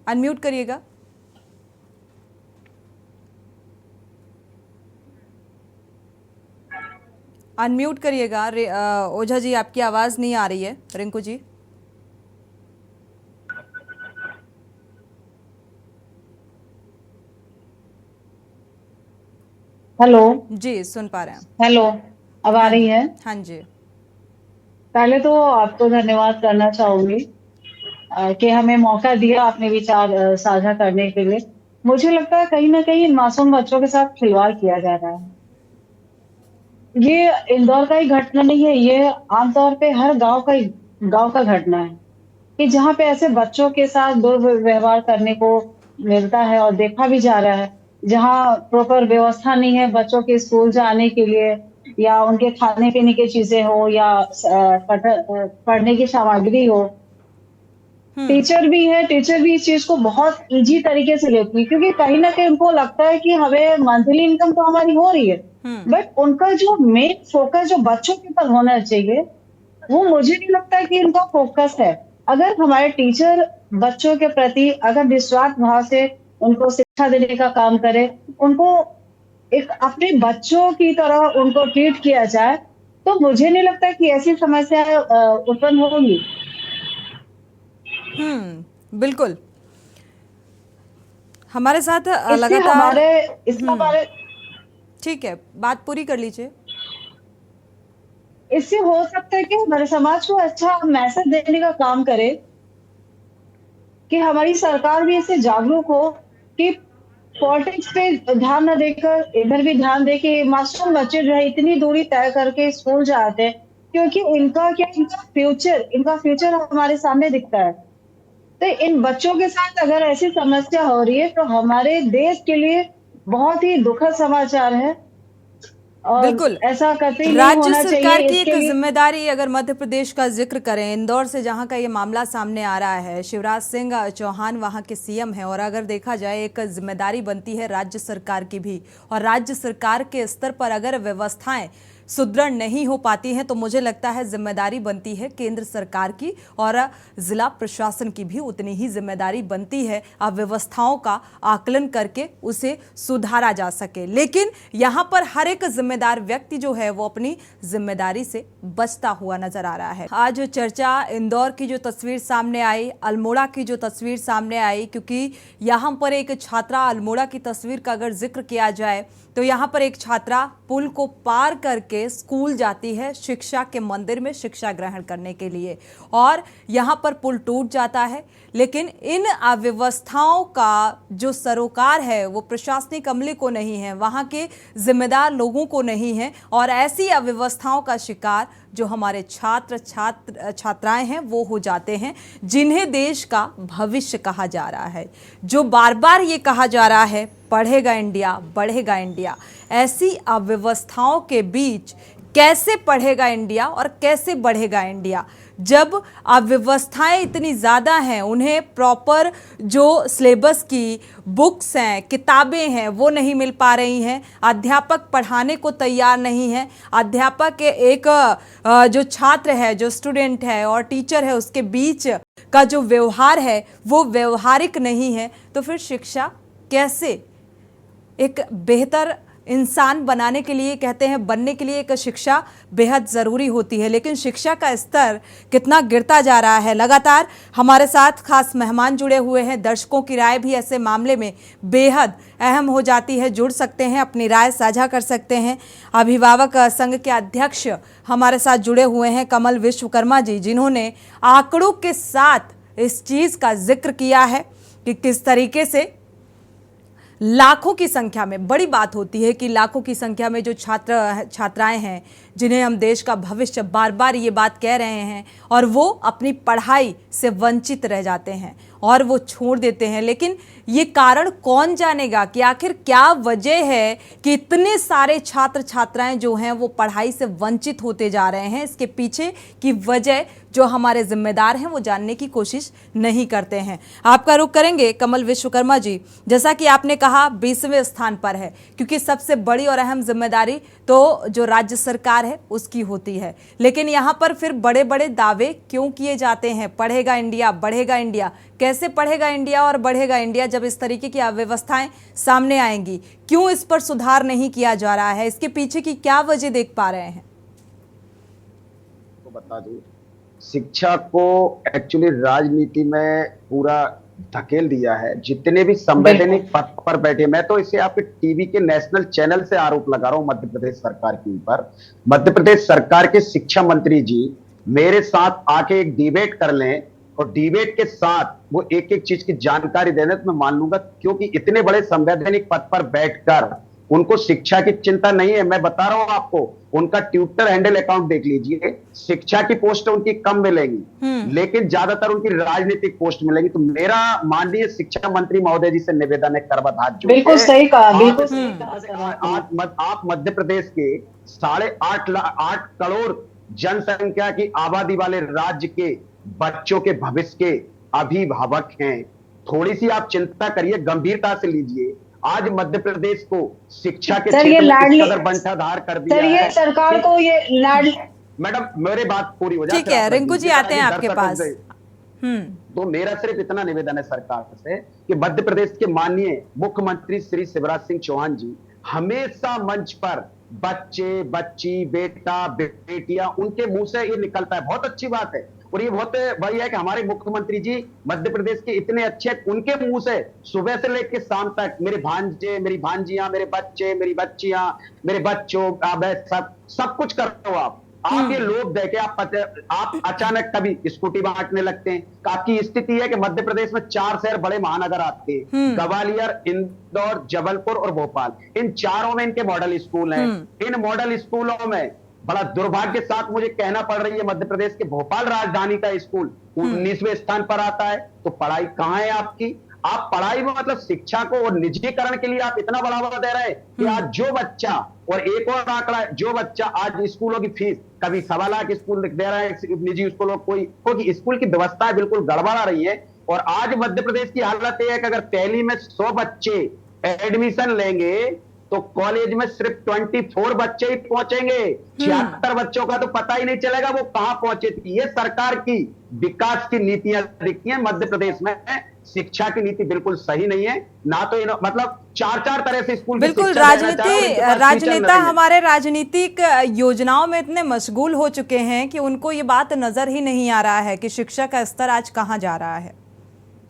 A: अनम्यूट करिएगा। अनम्यूट करिएगा। ओझा जी, आपकी आवाज नहीं आ रही है। रिंकू जी,
J: हेलो
A: जी सुन पा रहे हैं।
J: हेलो, अब आ रही है?
A: हाँ जी।
J: पहले तो आपको धन्यवाद करना चाहूंगी कि हमें मौका दिया अपने विचार साझा करने के लिए। मुझे लगता है कहीं ना कहीं इन मासूम बच्चों के साथ खिलवाड़ किया जा रहा है। ये इंदौर का ही घटना नहीं है, ये आमतौर पे हर गांव का घटना है कि जहाँ पे ऐसे बच्चों के साथ दुर्व्यवहार करने को मिलता है और देखा भी जा रहा है। जहाँ प्रॉपर व्यवस्था नहीं है बच्चों के स्कूल जाने के लिए, या उनके खाने पीने की चीजें हो, या पढ़ने की सामग्री हो। टीचर भी इस चीज को बहुत इजी तरीके से लेती है, क्योंकि कहीं ना कहीं उनको लगता है कि हमें मंथली इनकम तो हमारी हो रही है, बट उनका जो मेन फोकस जो बच्चों के ऊपर होना चाहिए वो मुझे नहीं लगता कि इनका फोकस है। अगर हमारे टीचर बच्चों के प्रति अगर निस्वार्थ भाव से उनको शिक्षा देने का काम करे, उनको एक अपने बच्चों की तरह उनको ट्रीट किया जाए, तो मुझे नहीं लगता कि ऐसी समस्याएं उत्पन्न होंगी।
A: बिल्कुल। हमारे साथ लगातार ठीक है, बात पूरी कर लीजिए।
J: इससे हो सकता है कि हमारे समाज को अच्छा मैसेज देने का काम करे, कि हमारी सरकार भी इससे जागरूक हो कि पॉलिटिक्स पे ध्यान न देकर इधर भी ध्यान दे कि मासूम बच्चे जो है इतनी दूरी तय करके स्कूल जाते हैं, क्योंकि इनका फ्यूचर हमारे सामने दिखता है। तो इन बच्चों के साथ अगर ऐसी समस्या हो रही है तो हमारे देश के लिए बहुत ही दुखद समाचार है।
A: बिल्कुल,
J: ऐसा करते ही
A: राज्य सरकार की एक जिम्मेदारी, अगर मध्य प्रदेश का जिक्र करें, इंदौर से जहां का ये मामला सामने आ रहा है, शिवराज सिंह चौहान वहां के सीएम हैं, और अगर देखा जाए एक जिम्मेदारी बनती है राज्य सरकार की भी, और राज्य सरकार के स्तर पर अगर व्यवस्थाएं सुदृढ़ नहीं हो पाती हैं तो मुझे लगता है जिम्मेदारी बनती है केंद्र सरकार की, और जिला प्रशासन की भी उतनी ही जिम्मेदारी बनती है व्यवस्थाओं का आकलन करके उसे सुधारा जा सके। लेकिन यहाँ पर हर एक जिम्मेदार व्यक्ति जो है वो अपनी जिम्मेदारी से बचता हुआ नजर आ रहा है। आज चर्चा इंदौर की जो तस्वीर सामने आई, अल्मोड़ा की जो तस्वीर सामने आई, क्योंकि यहाँ पर एक छात्रा अल्मोड़ा की तस्वीर का अगर जिक्र किया जाए तो यहाँ पर एक छात्रा पुल को पार करके स्कूल जाती है शिक्षा के मंदिर में शिक्षा ग्रहण करने के लिए, और यहाँ पर पुल टूट जाता है। लेकिन इन अव्यवस्थाओं का जो सरोकार है वो प्रशासनिक अमले को नहीं है, वहाँ के जिम्मेदार लोगों को नहीं है, और ऐसी अव्यवस्थाओं का शिकार जो हमारे छात्राएं हैं वो हो जाते हैं, जिन्हें देश का भविष्य कहा जा रहा है। जो बार बार ये कहा जा रहा है पढ़ेगा इंडिया, बढ़ेगा इंडिया, ऐसी अव्यवस्थाओं के बीच कैसे पढ़ेगा इंडिया और कैसे बढ़ेगा इंडिया, जब अव्यवस्थाएं इतनी ज़्यादा हैं, उन्हें प्रॉपर जो सिलेबस की बुक्स हैं, किताबें हैं, वो नहीं मिल पा रही हैं, अध्यापक पढ़ाने को तैयार नहीं है, अध्यापक एक जो छात्र है, जो स्टूडेंट है और टीचर है, उसके बीच का जो व्यवहार है वो व्यवहारिक नहीं है, तो फिर शिक्षा कैसे एक बेहतर इंसान बनाने के लिए, कहते हैं बनने के लिए एक शिक्षा बेहद ज़रूरी होती है, लेकिन शिक्षा का स्तर कितना गिरता जा रहा है। लगातार हमारे साथ खास मेहमान जुड़े हुए हैं, दर्शकों की राय भी ऐसे मामले में बेहद अहम हो जाती है, जुड़ सकते हैं, अपनी राय साझा कर सकते हैं। अभिभावक संघ के अध्यक्ष हमारे साथ जुड़े हुए हैं कमल विश्वकर्मा जी, जिन्होंने आंकड़ों के साथ इस चीज़ का जिक्र किया है कि किस तरीके से लाखों की संख्या में, बड़ी बात होती है कि लाखों की संख्या में जो छात्राएं हैं, जिन्हें हम देश का भविष्य बार बार ये बात कह रहे हैं, और वो अपनी पढ़ाई से वंचित रह जाते हैं और वो छोड़ देते हैं। लेकिन ये कारण कौन जानेगा कि आखिर क्या वजह है कि इतने सारे छात्र छात्राएं जो हैं वो पढ़ाई से वंचित होते जा रहे हैं। इसके पीछे की वजह जो हमारे जिम्मेदार हैं वो जानने की कोशिश नहीं करते हैं। आपका रुख करेंगे कमल विश्वकर्मा जी। जैसा कि आपने कहा 20वें स्थान पर है, क्योंकि सबसे बड़ी और अहम जिम्मेदारी तो जो राज्य सरकार है उसकी होती है, लेकिन यहाँ पर फिर बड़े बड़े दावे क्यों किए जाते हैं? पढ़ेगा इंडिया, बढ़ेगा इंडिया। कैसे पढ़ेगा इंडिया और बढ़ेगा इंडिया जब इस तरीके की अव्यवस्थाएं सामने आएंगी? क्यों इस पर सुधार नहीं किया जा रहा है? इसके पीछे की क्या वजह देख पा रहे हैं?
G: तो बता दूं, शिक्षा को एक्चुअली राजनीति में पूरा धकेल दिया है। जितने भी संवैधानिक पद पर बैठे, मैं तो इसे आपके टीवी के नेशनल चैनल से आरोप लगा रहा हूं मध्य प्रदेश सरकार के ऊपर। मध्य प्रदेश सरकार के शिक्षा मंत्री जी मेरे साथ आके एक डिबेट कर लें और डिबेट के साथ वो एक एक चीज की जानकारी देने तो मैं मान लूंगा, क्योंकि इतने बड़े संवैधानिक पद पर बैठकर उनको शिक्षा की चिंता नहीं है। मैं बता रहा हूं आपको, उनका ट्विटर हैंडल अकाउंट देख लीजिए, शिक्षा की पोस्ट उनकी कम मिलेंगी लेकिन ज्यादातर उनकी राजनीतिक पोस्ट मिलेंगी। तो मेरा माननीय शिक्षा मंत्री महोदय जी से निवेदन है, करबद्ध हाथ जोड़ के,
J: बिल्कुल सही कहा, बिल्कुल सही कहा।
G: आप मध्य प्रदेश के 8.5 करोड़ जनसंख्या की आबादी वाले राज्य के बच्चों के भविष्य के अभिभावक हैं। थोड़ी सी आप चिंता करिए, गंभीरता से लीजिए। आज मध्य प्रदेश को शिक्षा के क्षेत्र में इस कदर बंटाधार कर दिया है।
J: सरकार को ये
G: मैडम मेरी बात पूरी हो जाए।
A: ठीक है, रिंकू जी आते हैं आपके पास।
G: तो मेरा सिर्फ इतना निवेदन है सरकार से कि मध्य प्रदेश के माननीय मुख्यमंत्री श्री शिवराज सिंह चौहान जी हमेशा मंच पर बच्चे, बच्ची, बेटा, बेटियां, उनके मुंह से ये निकलता है, बहुत अच्छी बात है। और ये बहुत बड़ी है कि हमारे मुख्यमंत्री जी मध्य प्रदेश के इतने अच्छे, उनके मुंह से सुबह से लेकर शाम तक मेरे भांजे, मेरी भांजियां, मेरे बच्चे, मेरी बच्चियां, मेरे बच्चों, सब कुछ करते हो आप ये लोग देखे आप अचानक कभी स्कूटी बांटने लगते हैं। आपकी स्थिति है कि मध्य प्रदेश में 4 शहर बड़े महानगर आते हैं, ग्वालियर, इंदौर, जबलपुर और भोपाल। इन चारों में इनके मॉडल स्कूल हैं। इन मॉडल स्कूलों में बड़ा दुर्भाग्य के साथ मुझे कहना पड़ रही है, मध्य प्रदेश के भोपाल राजधानी का स्कूल 19वें स्थान पर आता है। तो पढ़ाई कहां है आपकी? आप पढ़ाई में मतलब शिक्षा को और निजीकरण के लिए आप इतना बढ़ावा दे रहे हैं कि आज जो बच्चा, और एक और आंकड़ा है, जो बच्चा आज स्कूलों की फीस कभी 1.25 लाख स्कूल दे रहा है निजी स्कूलों, क्योंकि स्कूल की व्यवस्था बिल्कुल गड़बड़ा रही है। और आज मध्य प्रदेश की हालत यह है कि अगर पहली में 100 बच्चे एडमिशन लेंगे तो कॉलेज में सिर्फ 24 बच्चे ही पहुंचेंगे। 76 बच्चों का तो पता ही नहीं चलेगा वो कहां पहुंचे थे। ये सरकार की विकास की नीतियां दिखती हैं मध्य प्रदेश में। शिक्षा की नीति बिल्कुल सही नहीं है, ना तो मतलब 4 तरह से स्कूल
A: बिल्कुल राजनेता हमारे राजनीतिक योजनाओं में इतने मशगूल हो चुके हैं कि उनको ये बात नजर ही नहीं आ रहा है कि शिक्षा का स्तर आज कहां जा रहा है।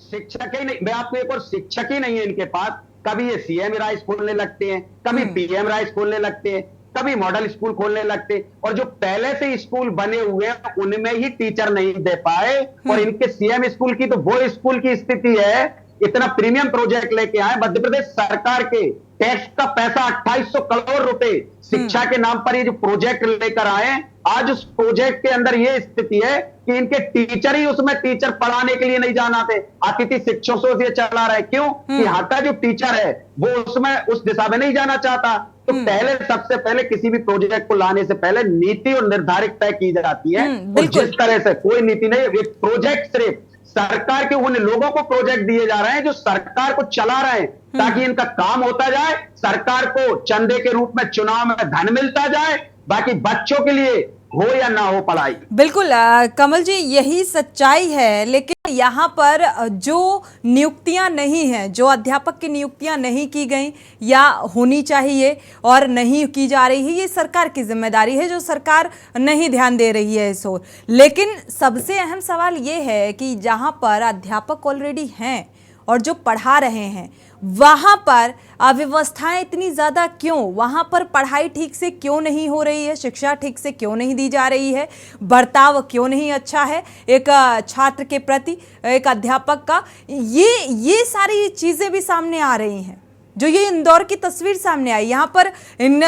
G: शिक्षक ही नहीं, मैं आपको एक और शिक्षक ही नहीं है इनके पास। कभी ये सीएम राइस खोलने लगते हैं, कभी पीएम राइस खोलने लगते हैं, कभी मॉडल स्कूल खोलने लगते हैं, और जो पहले से स्कूल बने हुए हैं उनमें ही टीचर नहीं दे पाए। और इनके सीएम स्कूल की तो वो स्कूल की स्थिति है, इतना प्रीमियम प्रोजेक्ट लेके आए, मध्य प्रदेश सरकार के टैक्स का पैसा 2800 करोड़ रुपए शिक्षा के नाम पर ये जो प्रोजेक्ट लेकर आए, आज उस प्रोजेक्ट के अंदर ये स्थिति है कि इनके टीचर ही उसमें टीचर पढ़ाने के लिए नहीं जाना थे, अतिथि शिक्षकों से चला रहे। क्यों? कि यहाँ का जो टीचर है वो उसमें उस दिशा में नहीं जाना चाहता। तो पहले, सबसे पहले किसी भी प्रोजेक्ट को लाने से पहले नीति और निर्धारित तय की जाती है, और जिस तरह से कोई नीति नहीं, एक प्रोजेक्ट सिर्फ सरकार के उन लोगों को प्रोजेक्ट दिए जा रहे हैं जो सरकार को चला रहे हैं, ताकि इनका काम होता जाए, सरकार को चंदे के रूप में चुनाव में धन मिलता जाए, बाकी बच्चों के लिए हो या ना हो पढ़ाई।
A: बिल्कुल कमल जी, यही सच्चाई है। लेकिन यहाँ पर जो नियुक्तियाँ नहीं हैं, जो अध्यापक की नियुक्तियाँ नहीं की गई या होनी चाहिए और नहीं की जा रही है, ये सरकार की जिम्मेदारी है, जो सरकार नहीं ध्यान दे रही है इस ओर। लेकिन सबसे अहम सवाल ये है कि जहाँ पर अध्यापक ऑलरेडी हैं और जो पढ़ा रहे हैं, वहाँ पर अव्यवस्थाएं इतनी ज़्यादा क्यों? वहाँ पर पढ़ाई ठीक से क्यों नहीं हो रही है? शिक्षा ठीक से क्यों नहीं दी जा रही है? बर्ताव क्यों नहीं अच्छा है एक छात्र के प्रति, एक अध्यापक का? ये सारी चीज़ें भी सामने आ रही हैं। जो ये इंदौर की तस्वीर सामने आई, यहाँ पर इन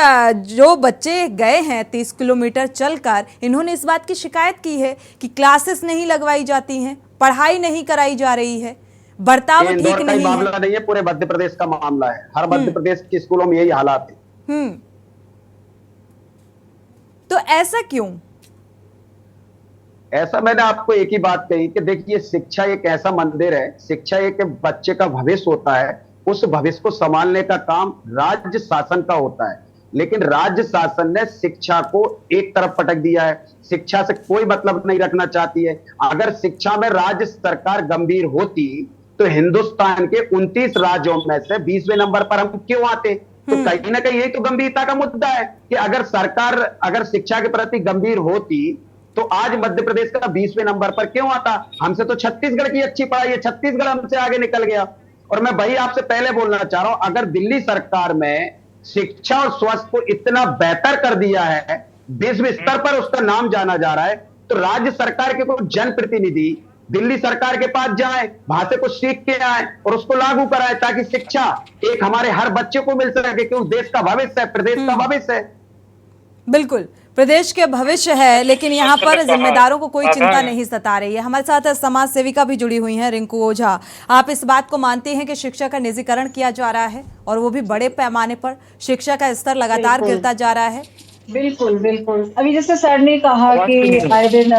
A: जो बच्चे गए हैं 30 किलोमीटर चलकर, इन्होंने इस बात की शिकायत की है कि क्लासेस नहीं लगवाई जाती हैं, पढ़ाई नहीं कराई जा रही है, बर्ताव ठीक नहीं है।
G: मामला नहीं है, पूरे मध्य प्रदेश का मामला है, हर मध्य प्रदेश के स्कूलों में यही हालात है।
A: तो ऐसा क्यों?
G: ऐसा मैंने आपको एक ही बात कही कि देखिए, शिक्षा एक ऐसा मंदिर है, शिक्षा एक बच्चे का भविष्य होता है, उस भविष्य को संभालने का काम राज्य शासन का होता है। लेकिन राज्य शासन ने शिक्षा को एक तरफ पटक दिया है, शिक्षा से कोई मतलब नहीं रखना चाहती है। अगर शिक्षा में राज्य सरकार गंभीर होती तो हिंदुस्तान के 29 राज्यों में से 20वें नंबर पर हम क्यों आते? तो कहीं ना कहीं यही तो गंभीरता का मुद्दा है कि अगर सरकार अगर शिक्षा के प्रति गंभीर होती तो आज मध्य प्रदेश का 20वें नंबर पर क्यों आता? हमसे तो छत्तीसगढ़ की अच्छी पढ़ाई है, छत्तीसगढ़ हमसे आगे निकल गया। और मैं वही आपसे पहले बोलना चाह रहा हूं, अगर दिल्ली सरकार में शिक्षा और स्वास्थ्य को इतना बेहतर कर दिया है, विश्व स्तर पर उसका नाम जाना जा रहा है, तो राज्य सरकार के कोई जनप्रतिनिधि दिल्ली सरकार के पास जाए, वहां से कुछ सीख के आए और उसको लागू कराए, ताकि शिक्षा एक हमारे हर बच्चे को मिल सके, क्योंकि देश का भविष्य है, प्रदेश का भविष्य है।
A: बिल्कुल, प्रदेश के भविष्य है, लेकिन यहाँ पर जिम्मेदारों को कोई चिंता नहीं सता रही है। हमारे साथ समाज सेविका भी जुड़ी हुई हैं, रिंकू ओझा। आप इस बात को मानते हैं कि शिक्षा का निजीकरण किया जा रहा है और वो भी बड़े पैमाने पर? शिक्षा का स्तर लगातार गिरता जा रहा है।
J: बिल्कुल बिल्कुल। अभी जैसे सर ने कहा कि आए दिन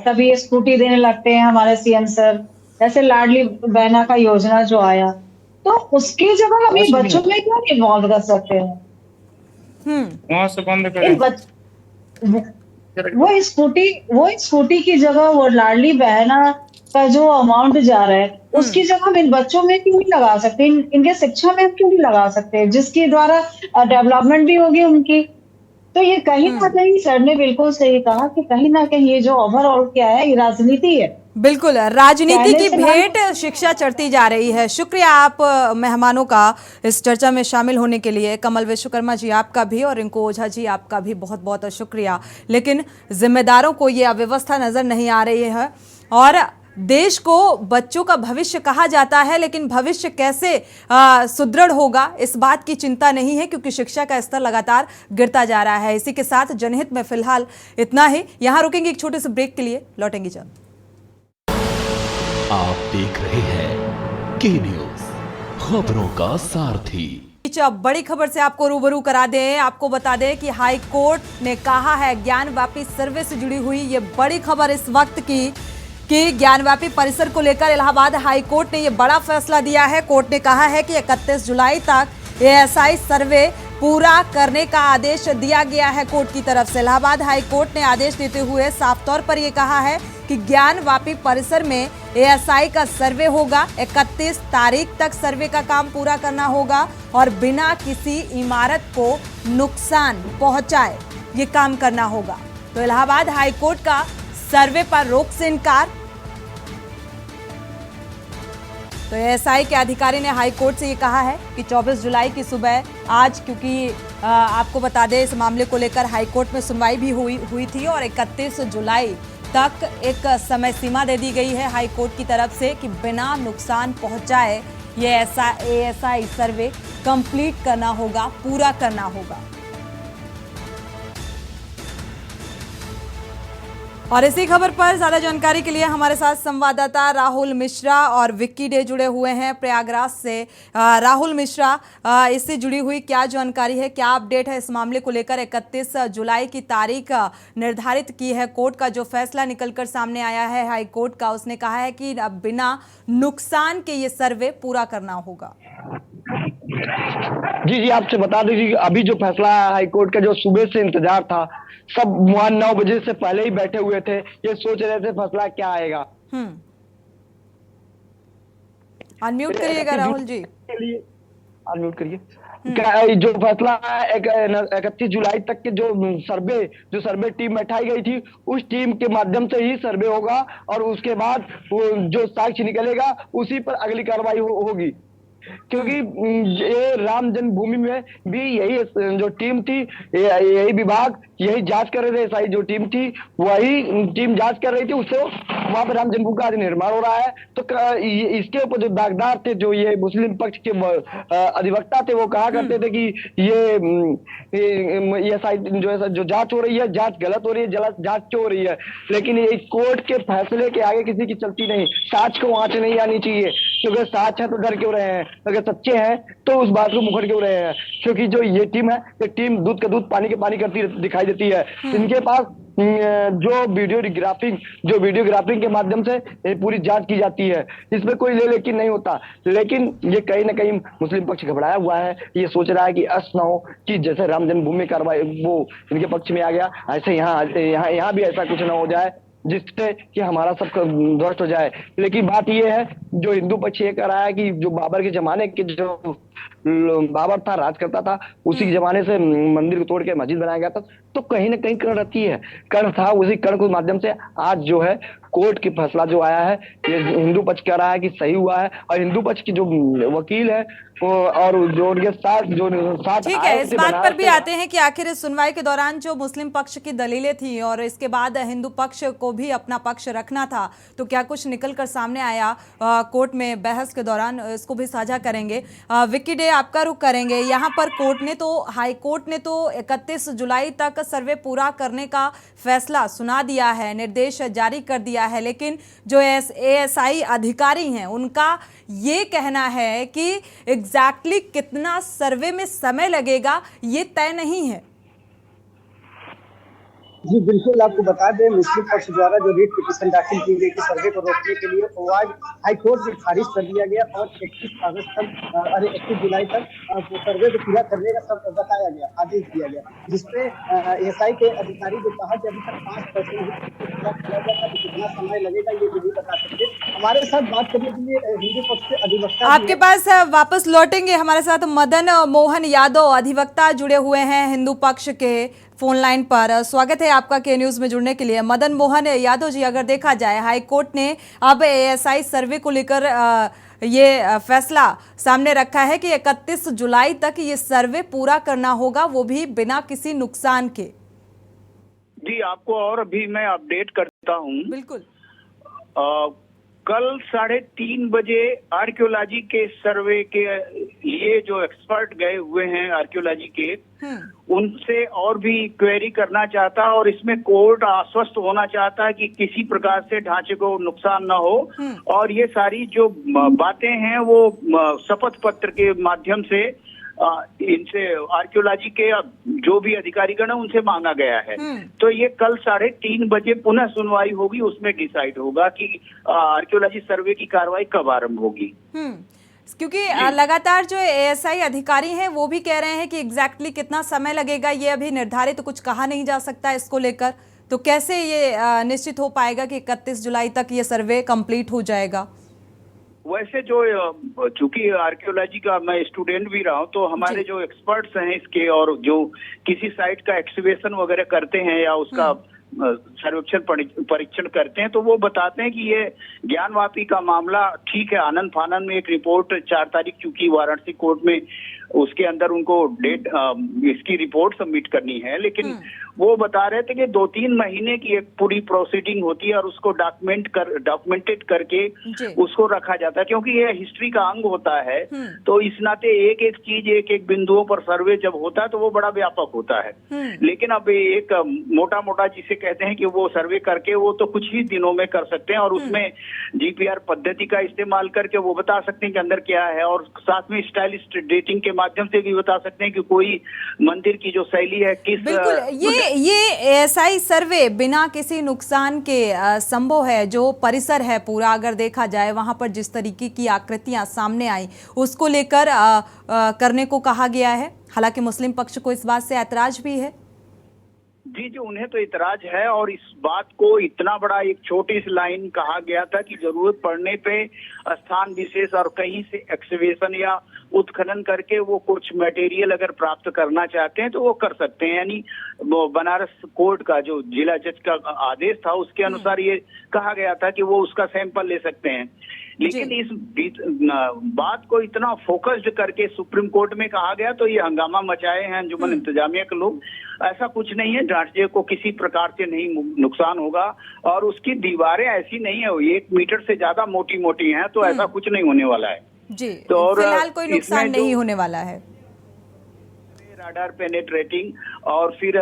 J: कभी स्कूटी देने लगते हैं हमारे सीएम सर, जैसे लाडली बहना का योजना जो आया, तो उसकी जगह हम बच्चों में क्यों इन्वॉल्व कर सकते हैं?
F: वहां से बंद करें।
J: वो स्कूटी की जगह वो लाडली बहना का जो अमाउंट जा रहा है, उसकी जगह हम इन बच्चों में क्यों नहीं लगा सकते? इनके शिक्षा में हम क्यों नहीं लगा सकते, जिसके द्वारा डेवलपमेंट भी होगी उनकी? तो ये कहीं ना कहीं सर ने बिल्कुल सही कहा कि कहीं ना कहीं ये जो ओवरऑल क्या है, ये राजनीति है।
A: बिल्कुल, राजनीति की भेंट शिक्षा चढ़ती जा रही है। शुक्रिया आप मेहमानों का इस चर्चा में शामिल होने के लिए। कमल विश्वकर्मा जी आपका भी और रिंकू ओझा जी आपका भी बहुत बहुत शुक्रिया। लेकिन जिम्मेदारों को ये अव्यवस्था नजर नहीं आ रही है और देश को बच्चों का भविष्य कहा जाता है, लेकिन भविष्य कैसे सुदृढ़ होगा इस बात की चिंता नहीं है, क्योंकि शिक्षा का स्तर लगातार गिरता जा रहा है। इसी के साथ जनहित में फिलहाल इतना ही। यहाँ रुकेंगे एक छोटे से ब्रेक के लिए, लौटेंगे जल्द।
K: आप देख रहे हैं के न्यूज़, खबरों का सारथी।
A: बड़ी खबर से आपको रूबरू करा दें, आपको बता दें कि हाई कोर्ट ने कहा है ज्ञानव्यापी सर्वे से जुड़ी हुई ये बड़ी खबर इस वक्त की कि ज्ञानव्यापी परिसर को लेकर इलाहाबाद हाई कोर्ट ने ये बड़ा फैसला दिया है। कोर्ट ने कहा है कि 31 जुलाई तक एएसआई सर्वे पूरा करने का आदेश दिया गया है कोर्ट की तरफ से। इलाहाबाद हाई कोर्ट ने आदेश देते हुए साफ तौर पर यह कहा है कि ज्ञानव्यापी परिसर में एएसआई का सर्वे होगा। 31 तारीख तक सर्वे का काम पूरा करना होगा और बिना किसी इमारत को नुकसान पहुंचाए ये काम करना होगा। तो इलाहाबाद हाई कोर्ट का सर्वे पर रोक से इनकार। तो एएसआई के अधिकारी ने हाई कोर्ट से ये कहा है कि 24 जुलाई की सुबह आज, क्योंकि आपको बता दें इस मामले को लेकर हाई कोर्ट में सुनवाई भी हुई थी और 31 जुलाई तक एक समय सीमा दे दी गई है हाई कोर्ट की तरफ से कि बिना नुकसान पहुंचाए ये एएसआई सर्वे कंप्लीट करना होगा, पूरा करना होगा। और इसी खबर पर ज्यादा जानकारी के लिए हमारे साथ संवाददाता राहुल मिश्रा और विक्की डे जुड़े हुए हैं प्रयागराज से। राहुल मिश्रा, इससे जुड़ी हुई क्या जानकारी है, क्या अपडेट है इस मामले को लेकर? 31 जुलाई की तारीख निर्धारित की है कोर्ट का, जो फैसला निकलकर सामने आया है हाई कोर्ट का, उसने कहा है कि अब बिना नुकसान के ये सर्वे पूरा करना होगा।
H: जी, आपसे बता दीजिए अभी जो फैसला है हाई कोर्ट का, जो सुबह से इंतजार था, सब वहां 9 बजे से पहले ही बैठे हुए थे, ये सोच रहे थे फैसला क्या आएगा।
A: अनम्यूट करिएगा राहुल जी,
H: अनम्यूट करिए। जो फैसला है 31 जुलाई तक के जो सर्वे टीम बैठाई गई थी, उस टीम के माध्यम से ही सर्वे होगा और उसके बाद जो साक्ष्य निकलेगा उसी पर अगली कार्रवाई होगी। क्योंकि ये राम जन्मभूमि में भी यही जो टीम थी, यही विभाग यही जांच कर रहे थे, एसआई जो टीम थी वही टीम जांच कर रही थी, उससे वहां पर राम जन्मभूमि का निर्माण हो रहा है। तो इसके ऊपर जो दागदार थे, जो ये मुस्लिम पक्ष के अधिवक्ता थे, वो कहा करते थे कि ये जो जांच हो रही है, जांच गलत हो रही है, जांच क्यों हो रही है। लेकिन ये कोर्ट के फैसले के आगे किसी की चलती नहीं, साच को आंच नहीं आनी चाहिए, क्योंकि साच है तो डर क्यों रहे हैं, अगर सच्चे हैं तो उस बात को मुखर क्यों रहे हैं। क्योंकि जो ये टीम है, ये टीम दूध का दूध पानी के पानी करती दिखाई देती है। इनके पास जो वीडियोग्राफिंग के माध्यम से पूरी जांच की जाती है, इसमें कोई लेकिन नहीं होता। लेकिन ये कहीं ना कहीं मुस्लिम पक्ष घबराया हुआ है, ये सोच रहा है कि ऐसा ना हो कि जैसे राम जन्मभूमि कार्रवाई वो इनके पक्ष में आ गया, ऐसे यहाँ भी ऐसा कुछ ना हो जाए जिससे कि हमारा सब ध्वस्त हो जाए। लेकिन बात यह है, जो हिंदू पक्ष ये कह रहा है कि जो बाबर के जमाने के जो बाबर था, राज करता था, उसी के जमाने से मंदिर को तोड़ के मस्जिद बनाया गया था, तो कहीं ना कहीं कर्ण रहती है, कर्ण था, उसी कर्ण के माध्यम से आज जो है कोर्ट की फैसला जो आया है, ये हिंदू पक्ष कह रहा है कि सही हुआ है। और हिंदू पक्ष की जो वकील है और जो उनके साथ
A: ठीक है, इस बात पर भी आते हैं कि आखिर इस सुनवाई के दौरान जो मुस्लिम पक्ष की दलीलें थी और इसके बाद हिंदू पक्ष को भी अपना पक्ष रखना था, तो क्या कुछ निकल कर सामने आया कोर्ट में बहस के दौरान, इसको भी साझा करेंगे। विक्की डे, आपका रुख करेंगे। यहाँ पर हाई कोर्ट ने तो 31 जुलाई तक सर्वे पूरा करने का फैसला सुना दिया है, निर्देश जारी कर दिया है, लेकिन जो एएसआई अधिकारी हैं उनका ये कहना है कि एग्जैक्टली कितना सर्वे में समय लगेगा ये तय नहीं है।
L: जी बिल्कुल, आपको बता दें मुस्लिम पक्ष द्वारा जो रिट पिटीशन दाखिल की गई थी सर्वे को रोकने के लिए, वो आज हाईकोर्ट में खारिज कर दिया गया और 31 जुलाई तक सर्वे को पूरा करने का सब बताया गया, आदेश दिया गया, जिसपे एएसआई के अधिकारी जो कहा कि अभी तक 5% पूरा किया गया था, तो कितना समय लगेगा ये भी नहीं बता सकते। हमारे साथ बात करने के लिए हिंदू पक्ष के अधिवक्ता
A: आपके पास वापस लौटेंगे, हमारे साथ मदन मोहन यादव अधिवक्ता जुड़े हुए हैं हिंदू पक्ष के फोन लाइन पर। स्वागत है आपका के न्यूज में जुड़ने के लिए। मदन मोहन यादव जी, अगर देखा जाए हाई कोर्ट ने अब एएसआई सर्वे को लेकर ये फैसला सामने रखा है कि 31 जुलाई तक ये सर्वे पूरा करना होगा, वो भी बिना किसी नुकसान के।
I: जी, आपको और अभी मैं अपडेट करता हूँ।
A: बिल्कुल।
I: कल 3:30 बजे आर्कियोलॉजी के सर्वे के लिए जो एक्सपर्ट गए हुए हैं आर्कियोलॉजी के, उनसे और भी क्वेरी करना चाहता और इसमें कोर्ट आश्वस्त होना चाहता है कि किसी प्रकार से ढांचे को नुकसान ना हो, और ये सारी जो बातें हैं वो शपथ पत्र के माध्यम से इनसे आर्कियोलॉजी के जो भी अधिकारीगण है उनसे मांगा गया है। तो ये कल 3:30 बजे पुनः सुनवाई होगी, उसमें डिसाइड होगा कि आर्कियोलॉजी सर्वे की कार्रवाई कब आरंभ होगी।
A: क्योंकि लगातार जो एएसआई अधिकारी हैं वो भी कह रहे हैं कि एग्जैक्टली कितना समय लगेगा ये अभी निर्धारित तो कुछ कहा नहीं जा सकता इसको लेकर, तो कैसे ये निश्चित हो पाएगा कि 31 जुलाई तक ये सर्वे कंप्लीट हो जाएगा?
I: वैसे जो चूंकि आर्कियोलॉजी का मैं स्टूडेंट भी रहा हूँ, तो हमारे जो एक्सपर्ट्स हैं इसके और जो किसी साइट का एक्सकेवेशन वगैरह करते हैं या उसका सर्वेक्षण परीक्षण करते हैं तो वो बताते हैं कि ये ज्ञानवापी का मामला ठीक है, आनंद फानन में एक रिपोर्ट 4 तारीख चूंकि वाराणसी कोर्ट में उसके अंदर उनको डेट इसकी रिपोर्ट सबमिट करनी है, लेकिन वो बता रहे थे कि 2-3 महीने की एक पूरी प्रोसीडिंग होती है और उसको डॉक्यूमेंटेड करके उसको रखा जाता है, क्योंकि ये हिस्ट्री का अंग होता है। तो इस नाते एक एक चीज एक एक बिंदुओं पर सर्वे जब होता है तो वो बड़ा व्यापक होता है। लेकिन अब एक मोटा मोटा जिसे कहते हैं कि वो सर्वे करके वो तो कुछ ही दिनों में कर सकते हैं और उसमें जीपीआर पद्धति का इस्तेमाल करके वो बता सकते हैं कि अंदर क्या है, और साथ में स्टाइलिस्ट डेटिंग के माध्यम से भी बता सकते हैं कि कोई मंदिर की जो शैली है किस।
A: बिल्कुल, ये एएसआई सर्वे बिना किसी नुकसान के संभव है। जो परिसर है पूरा अगर देखा जाए वहां पर जिस तरीके की आकृतियां सामने आई उसको लेकर करने को कहा गया है। हालांकि मुस्लिम पक्ष को इस बात से ऐतराज भी है।
I: जी, उन्हें तो इतराज है और इस बात को इतना बड़ा एक छोटी सी लाइन कहा गया था कि जरूरत पड़ने पे स्थान विशेष और कहीं से एक्सकेवेशन या उत्खनन करके वो कुछ मटेरियल अगर प्राप्त करना चाहते हैं तो वो कर सकते हैं। यानी वो बनारस कोर्ट का जो जिला जज का आदेश था उसके अनुसार ये कहा गया था कि वो उसका सैंपल ले सकते हैं। लेकिन इस बात को इतना फोकस्ड करके सुप्रीम कोर्ट में कहा गया तो ये हंगामा मचाए हैं अंजुमन इंतजामिया के लोग। ऐसा कुछ नहीं है, ढांचे को किसी प्रकार से नहीं नुकसान होगा और उसकी दीवारें ऐसी नहीं है, 1 मीटर से ज्यादा मोटी मोटी हैं, तो ऐसा कुछ नहीं होने वाला है
A: जी।
I: तो
A: फिलहाल कोई नुकसान नहीं होने वाला है।
I: राडार पेनेट्रेटिंग और फिर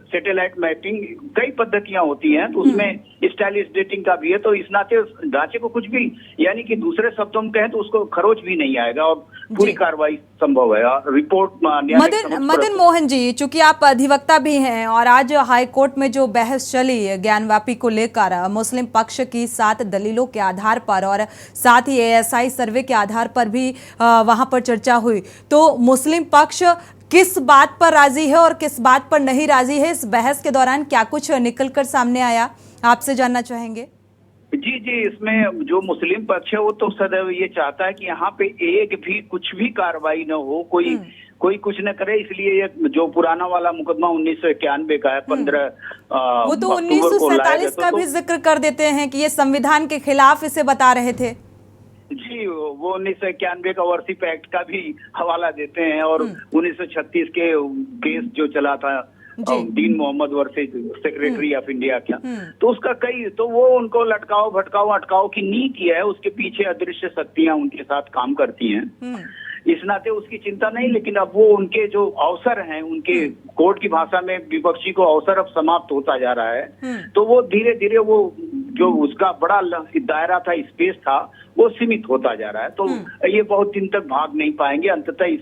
I: सैटेलाइट मैपिंग कई पद्धतियां होती हैं, तो उसमें स्टाइलिश डेटिंग का भी है। तो इस नाते ढांचे को कुछ भी यानी कि दूसरे शब्दों में कहें तो उसको खरोच भी नहीं आएगा और पूरी कार्रवाई संभव है। और रिपोर्ट
A: मदन मोहन जी, चूंकि आप अधिवक्ता भी हैं और आज हाई कोर्ट में जो बहस चली ज्ञानवापी को लेकर मुस्लिम पक्ष की 7 दलीलों के आधार पर और साथ ही एएसआई सर्वे के आधार पर भी वहां पर चर्चा हुई, तो मुस्लिम पक्ष किस बात पर राजी है और किस बात पर नहीं राजी है? इस बहस के दौरान क्या कुछ निकलकर सामने आया, आपसे जानना चाहेंगे।
I: जी, इसमें जो मुस्लिम पक्ष है वो तो सदैव ये चाहता है कि यहाँ पे एक भी कुछ भी कार्रवाई न हो, कोई कुछ न करे। इसलिए ये जो पुराना वाला मुकदमा 1991 का है 15
A: वो तो 1947 का भी जिक्र कर देते हैं कि ये संविधान के खिलाफ इसे बता रहे थे।
I: जी, वो 1991 का वर्सिप एक्ट का भी हवाला देते हैं और 1936 के केस जो चला था Din Mohammad versus secretary of India क्या, तो उसका तो वो उनको लटकाओ भटकाओ अटकाओ की नीति है, उसके पीछे अदृश्य शक्तियां उनके साथ काम करती हैं। इस नाते उसकी चिंता नहीं, लेकिन अब वो उनके जो अवसर हैं, उनके कोर्ट की भाषा में विपक्षी को अवसर अब समाप्त होता जा रहा है। तो वो धीरे धीरे वो जो उसका बड़ा दायरा था, स्पेस था, वो सीमित होता जा रहा है। तो ये बहुत दिन तक भाग नहीं पाएंगे, अंततः इस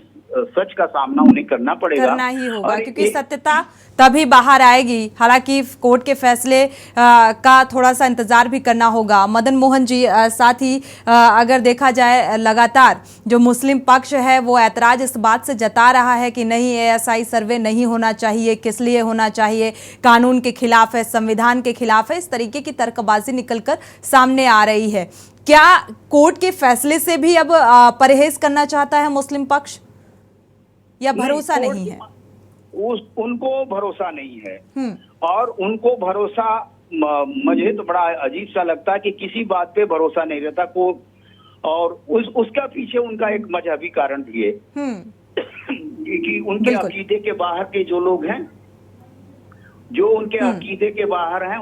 I: सच का सामना उन्हें करना
A: ही होगा क्योंकि सत्यता तभी बाहर आएगी। हालांकि कोर्ट के फैसले का थोड़ा सा इंतजार भी करना होगा। मदन मोहन जी, साथ ही अगर देखा जाए लगातार जो मुस्लिम पक्ष है वो ऐतराज इस बात से जता रहा है कि नहीं, एएसआई सर्वे नहीं होना चाहिए, किस लिए होना चाहिए, कानून के खिलाफ है, संविधान के खिलाफ है, इस तरीके की तर्कबाजी निकलकर सामने आ रही है। क्या कोर्ट के फैसले से भी अब परहेज करना चाहता है मुस्लिम पक्ष या भरोसा नहीं है?
I: उनको भरोसा नहीं है और उनको भरोसा, मुझे तो बड़ा अजीब सा लगता है कि किसी बात पे भरोसा नहीं रहता को, और उसका पीछे उनका एक मजहबी कारण भी है कि उनके अकीदे के बाहर के जो लोग हैं, जो उनके अकीदे के बाहर हैं,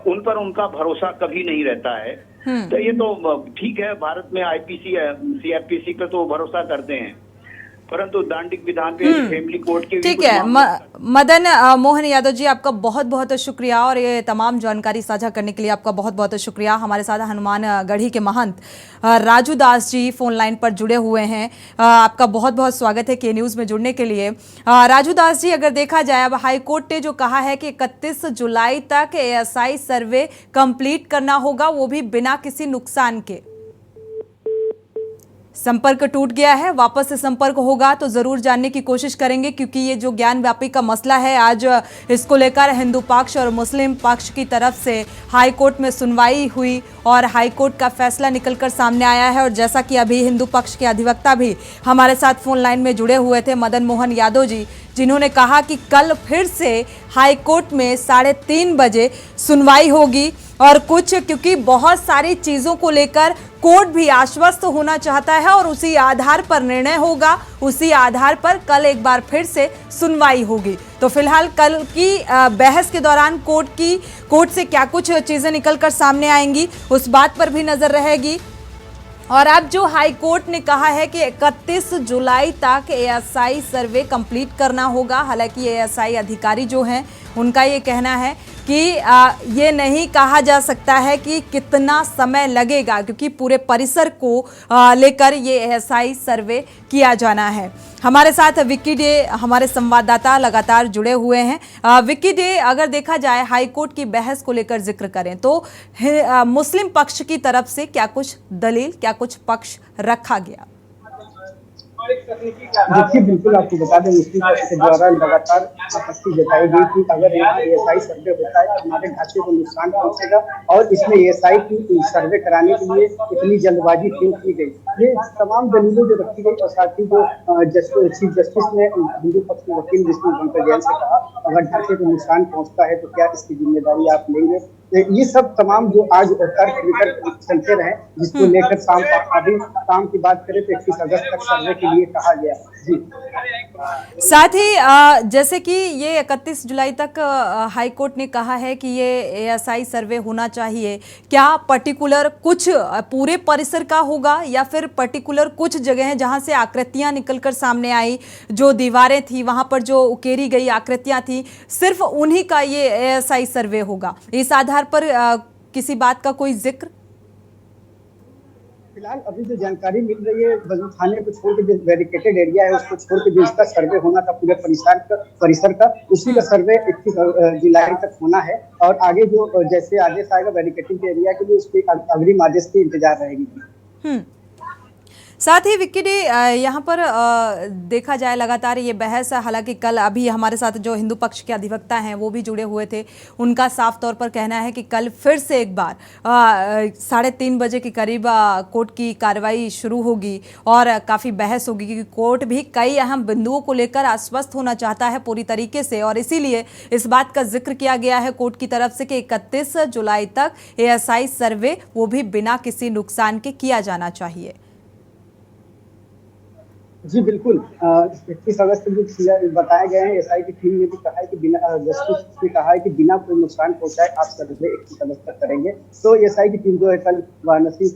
I: उन पर उनका भरोसा कभी नहीं रहता है। तो ये तो ठीक है, भारत में आईपीसी सीआरपीसी पे तो भरोसा करते हैं, परंतु दांडिक विधान पे फैमिली कोर्ट के
A: ठीक है। मदन मोहन यादव जी, आपका बहुत बहुत शुक्रिया और ये तमाम जानकारी साझा करने के लिए आपका बहुत बहुत शुक्रिया। हमारे साथ हनुमानगढ़ी के महंत राजू दास जी फोन लाइन पर जुड़े हुए हैं। आपका बहुत बहुत स्वागत है के न्यूज़ में जुड़ने के लिए। राजू दास जी, अगर देखा जाए अब हाई कोर्ट ने जो कहा है कि 31 जुलाई तक एएसआई सर्वे कंप्लीट करना होगा, वो भी बिना किसी नुकसान के, संपर्क टूट गया है। वापस से संपर्क होगा तो जरूर जानने की कोशिश करेंगे, क्योंकि ये जो ज्ञान व्यापी का मसला है, आज इसको लेकर हिंदू पक्ष और मुस्लिम पक्ष की तरफ से हाई कोर्ट में सुनवाई हुई और हाई कोर्ट का फैसला निकलकर सामने आया है। और जैसा कि अभी हिंदू पक्ष के अधिवक्ता भी हमारे साथ फोन लाइन में जुड़े हुए थे, मदन मोहन यादव जी, जिन्होंने कहा कि कल फिर से हाई कोर्ट में 3:30 बजे सुनवाई होगी और कुछ, क्योंकि बहुत सारी चीज़ों को लेकर कोर्ट भी आश्वस्त होना चाहता है और उसी आधार पर निर्णय होगा, उसी आधार पर कल एक बार फिर से सुनवाई होगी। तो फिलहाल कल की बहस के दौरान कोर्ट से क्या कुछ चीज़ें निकलकर सामने आएंगी, उस बात पर भी नजर रहेगी। और अब जो हाई कोर्ट ने कहा है कि 31 जुलाई तक एएसआई सर्वे कंप्लीट करना होगा। हालांकि एएसआई अधिकारी जो हैं उनका ये कहना है कि ये नहीं कहा जा सकता है कि कितना समय लगेगा, क्योंकि पूरे परिसर को लेकर ये एएसआई सर्वे किया जाना है। हमारे साथ विक्की डे हमारे संवाददाता लगातार जुड़े हुए हैं। विक्की डे, अगर देखा जाए हाई कोर्ट की बहस को लेकर जिक्र करें तो मुस्लिम पक्ष की तरफ से क्या कुछ दलील, क्या कुछ पक्ष रखा गया?
L: देखिए, बिल्कुल आपको बता दें, मुस्लिम पक्ष के द्वारा लगातार आपत्ति जताई गई कि अगर यहाँ एएसआई सर्वे होता है तो हमारे ढांचे को नुकसान पहुंचेगा और इसमें एएसआई की सर्वे कराने के लिए इतनी जल्दबाजी क्यों की गई। ये तमाम दलीलें जो रखी गई और साथ ही जो चीफ जस्टिस ने हिंदू पक्ष के वकील विष्णु शंकर जैन से कहा, अगर ढांचे को नुकसान पहुंचता है तो क्या इसकी जिम्मेदारी आप लेंगे। ये सब तमाम जो आज तर्क वितर्क चलते रहे, जिसको लेकर शाम की बात करें तो 21 अगस्त तक सर्वे के लिए कहा गया। जी,
A: साथ ही जैसे कि ये 31 जुलाई तक हाई कोर्ट ने कहा है कि ये एएसआई सर्वे होना चाहिए, क्या पर्टिकुलर कुछ पूरे परिसर का होगा या फिर पर्टिकुलर कुछ जगह हैं जहां से आकृतियां निकलकर सामने आई, जो दीवारें थी वहां पर जो उकेरी गई आकृतियां थी, सिर्फ उन्हीं का ये एएसआई सर्वे होगा? इस आधार पर किसी बात का कोई जिक्र?
L: फिलहाल अभी जो जानकारी मिल रही है, बजू थाने को छोड़ के जो बैरिकेटेड एरिया है उसको छोड़ के जो इसका सर्वे होना था पूरे परिसर का, उसी का सर्वे 21 जुलाई तक होना है। और आगे जो जैसे आदेश आएगा बैरिकेटिंग एरिया के लिए, उसके अग्रिम आदेश की इंतजार रहेगी।
A: साथ ही विक्की डे, यहाँ पर देखा जाए लगातार ये बहस, हालांकि कल अभी हमारे साथ जो हिंदू पक्ष के अधिवक्ता हैं वो भी जुड़े हुए थे, उनका साफ तौर पर कहना है कि कल फिर से एक बार 3:30 बजे के करीब कोर्ट की कार्रवाई शुरू होगी और काफ़ी बहस होगी, क्योंकि कोर्ट भी कई अहम बिंदुओं को लेकर आश्वस्त होना चाहता है पूरी तरीके से। और इसीलिए इस बात का जिक्र किया गया है कोर्ट की तरफ से कि 31 जुलाई तक एएसआई सर्वे, वो भी बिना किसी नुकसान के, किया जाना चाहिए।
L: जी बिल्कुल, 21 अगस्त जो बताए गए हैं, एसआई की टीम ने भी कहा है कि बिना जस्टिस ने कहा है कि बिना कोई नुकसान पहुंचाए आप सर्वे 21 अगस्त तक करेंगे। तो एसआई की टीम जो है कल वाराणसी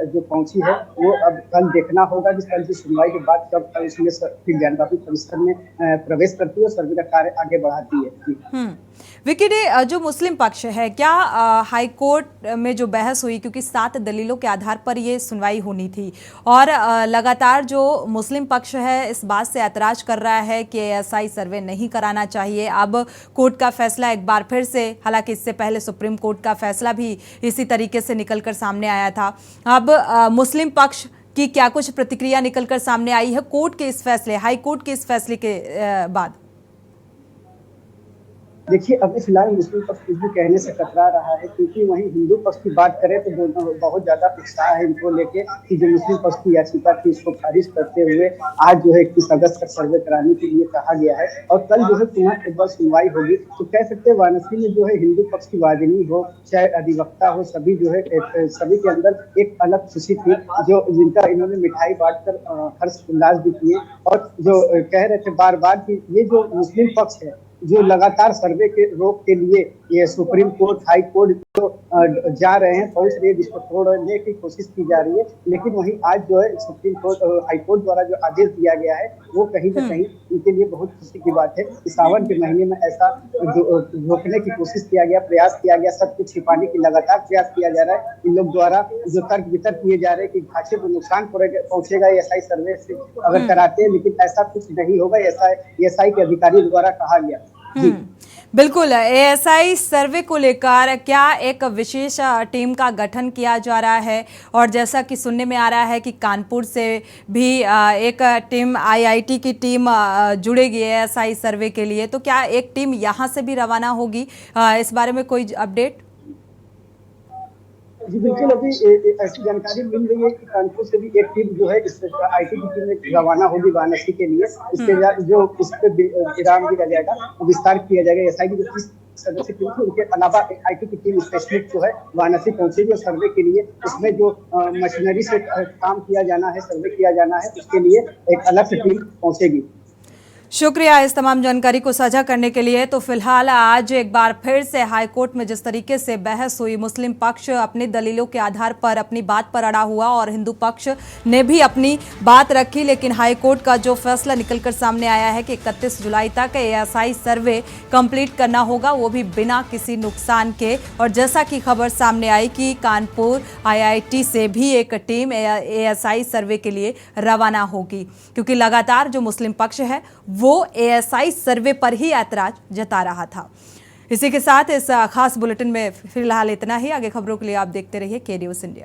L: जो पहुंची है, वो अब कल देखना होगा कि कल की सुनवाई के बाद कब उसमें फिर ज्ञानवापी परिसर में प्रवेश करती है और सर्वे का कार्य आगे बढ़ाती है।
A: विक्की डे, जो मुस्लिम पक्ष है, क्या हाई कोर्ट में जो बहस हुई, क्योंकि 7 दलीलों के आधार पर ये सुनवाई होनी थी और लगातार जो मुस्लिम पक्ष है इस बात से ऐतराज कर रहा है कि एएसआई सर्वे नहीं कराना चाहिए। अब कोर्ट का फैसला एक बार फिर से, हालांकि इससे पहले सुप्रीम कोर्ट का फैसला भी इसी तरीके से निकलकर सामने आया था। अब मुस्लिम पक्ष की क्या कुछ प्रतिक्रिया निकलकर सामने आई है कोर्ट के इस फैसले, हाई कोर्ट के इस फैसले के बाद?
L: देखिए, अभी फिलहाल मुस्लिम पक्ष कुछ भी कहने से कतरा रहा है, क्योंकि वहीं हिंदू पक्ष की बात करें तो बहुत ज्यादा उत्साह है इनको लेके कि जो मुस्लिम पक्ष की याचिका थी उसको खारिज करते हुए आज जो है 21 अगस्त तक सर्वे कराने के लिए कहा गया है और कल जो है पुनः एक बार सुनवाई होगी। तो कह सकते हैं वाराणसी में जो है हिंदू पक्ष की वादिनी हो चाहे अधिवक्ता हो, सभी जो है सभी के अंदर एक अलग खुशी थी, जो जिनका इन्होंने मिठाई बांटकर हर्ष उल्लास भी किए और जो कह रहे थे बार बार कि ये जो मुस्लिम पक्ष है जो लगातार सर्वे के रोक के लिए ये सुप्रीम कोर्ट, हाई कोर्ट जो जा रहे हैं, पहुंच रही है, जिसको तोड़ने की कोशिश की जा रही है, लेकिन वहीं आज जो है सुप्रीम कोर्ट और हाई कोर्ट द्वारा जो आदेश दिया गया है वो कहीं न कहीं उनके लिए बहुत खुशी की बात है। सावन के महीने में ऐसा रोकने की कोशिश किया गया, प्रयास किया गया, सब कुछ छिपाने की लगातार प्रयास किया जा रहा है। इन लोग द्वारा जो तर्क वितर्क किए जा रहे हैं कि ढांचे को नुकसान पहुंचेगा एएसआई सर्वे से अगर कराते हैं, लेकिन ऐसा कुछ नहीं होगा, एएसआई के अधिकारी द्वारा कहा गया।
A: बिल्कुल। एएसआई सर्वे को लेकर क्या एक विशेष टीम का गठन किया जा रहा है? और जैसा कि सुनने में आ रहा है कि कानपुर से भी एक टीम, आईआईटी की टीम जुड़ेगी एएसआई सर्वे के लिए, तो क्या एक टीम यहाँ से भी रवाना होगी? इस बारे में कोई अपडेट?
L: जी बिल्कुल, अभी ऐसी जानकारी मिल रही है कि कानपुर से भी एक टीम जो है इस आईटी की टीम में रवाना होगी वाराणसी के लिए। इसके जो इस पे विराम दिया जाएगा, विस्तार किया जाएगा। एसआई की जो 30 सदस्य टीम थी, उनके अलावा एक आईटी की टीम स्पेशलिस्ट जो है वाराणसी पहुंचेगी और सर्वे के लिए उसमें जो मशीनरी से काम किया जाना है, सर्वे किया जाना है, उसके लिए एक अलग से टीम पहुंचेगी।
A: शुक्रिया इस तमाम जानकारी को साझा करने के लिए। तो फिलहाल आज एक बार फिर से हाईकोर्ट में जिस तरीके से बहस हुई, मुस्लिम पक्ष अपनी दलीलों के आधार पर अपनी बात पर अड़ा हुआ और हिंदू पक्ष ने भी अपनी बात रखी, लेकिन हाईकोर्ट का जो फैसला निकलकर सामने आया है कि 31 जुलाई तक एएसआई सर्वे कंप्लीट करना होगा, वो भी बिना किसी नुकसान के। और जैसा कि खबर सामने आई कि कानपुर आईआईटी से भी एक टीम एएसआई सर्वे के लिए रवाना होगी, क्योंकि लगातार जो मुस्लिम पक्ष है वो एएसआई सर्वे पर ही ऐतराज जता रहा था। इसी के साथ इस खास बुलेटिन में फिलहाल इतना ही। आगे खबरों के लिए आप देखते रहिए के न्यूज़ इंडिया।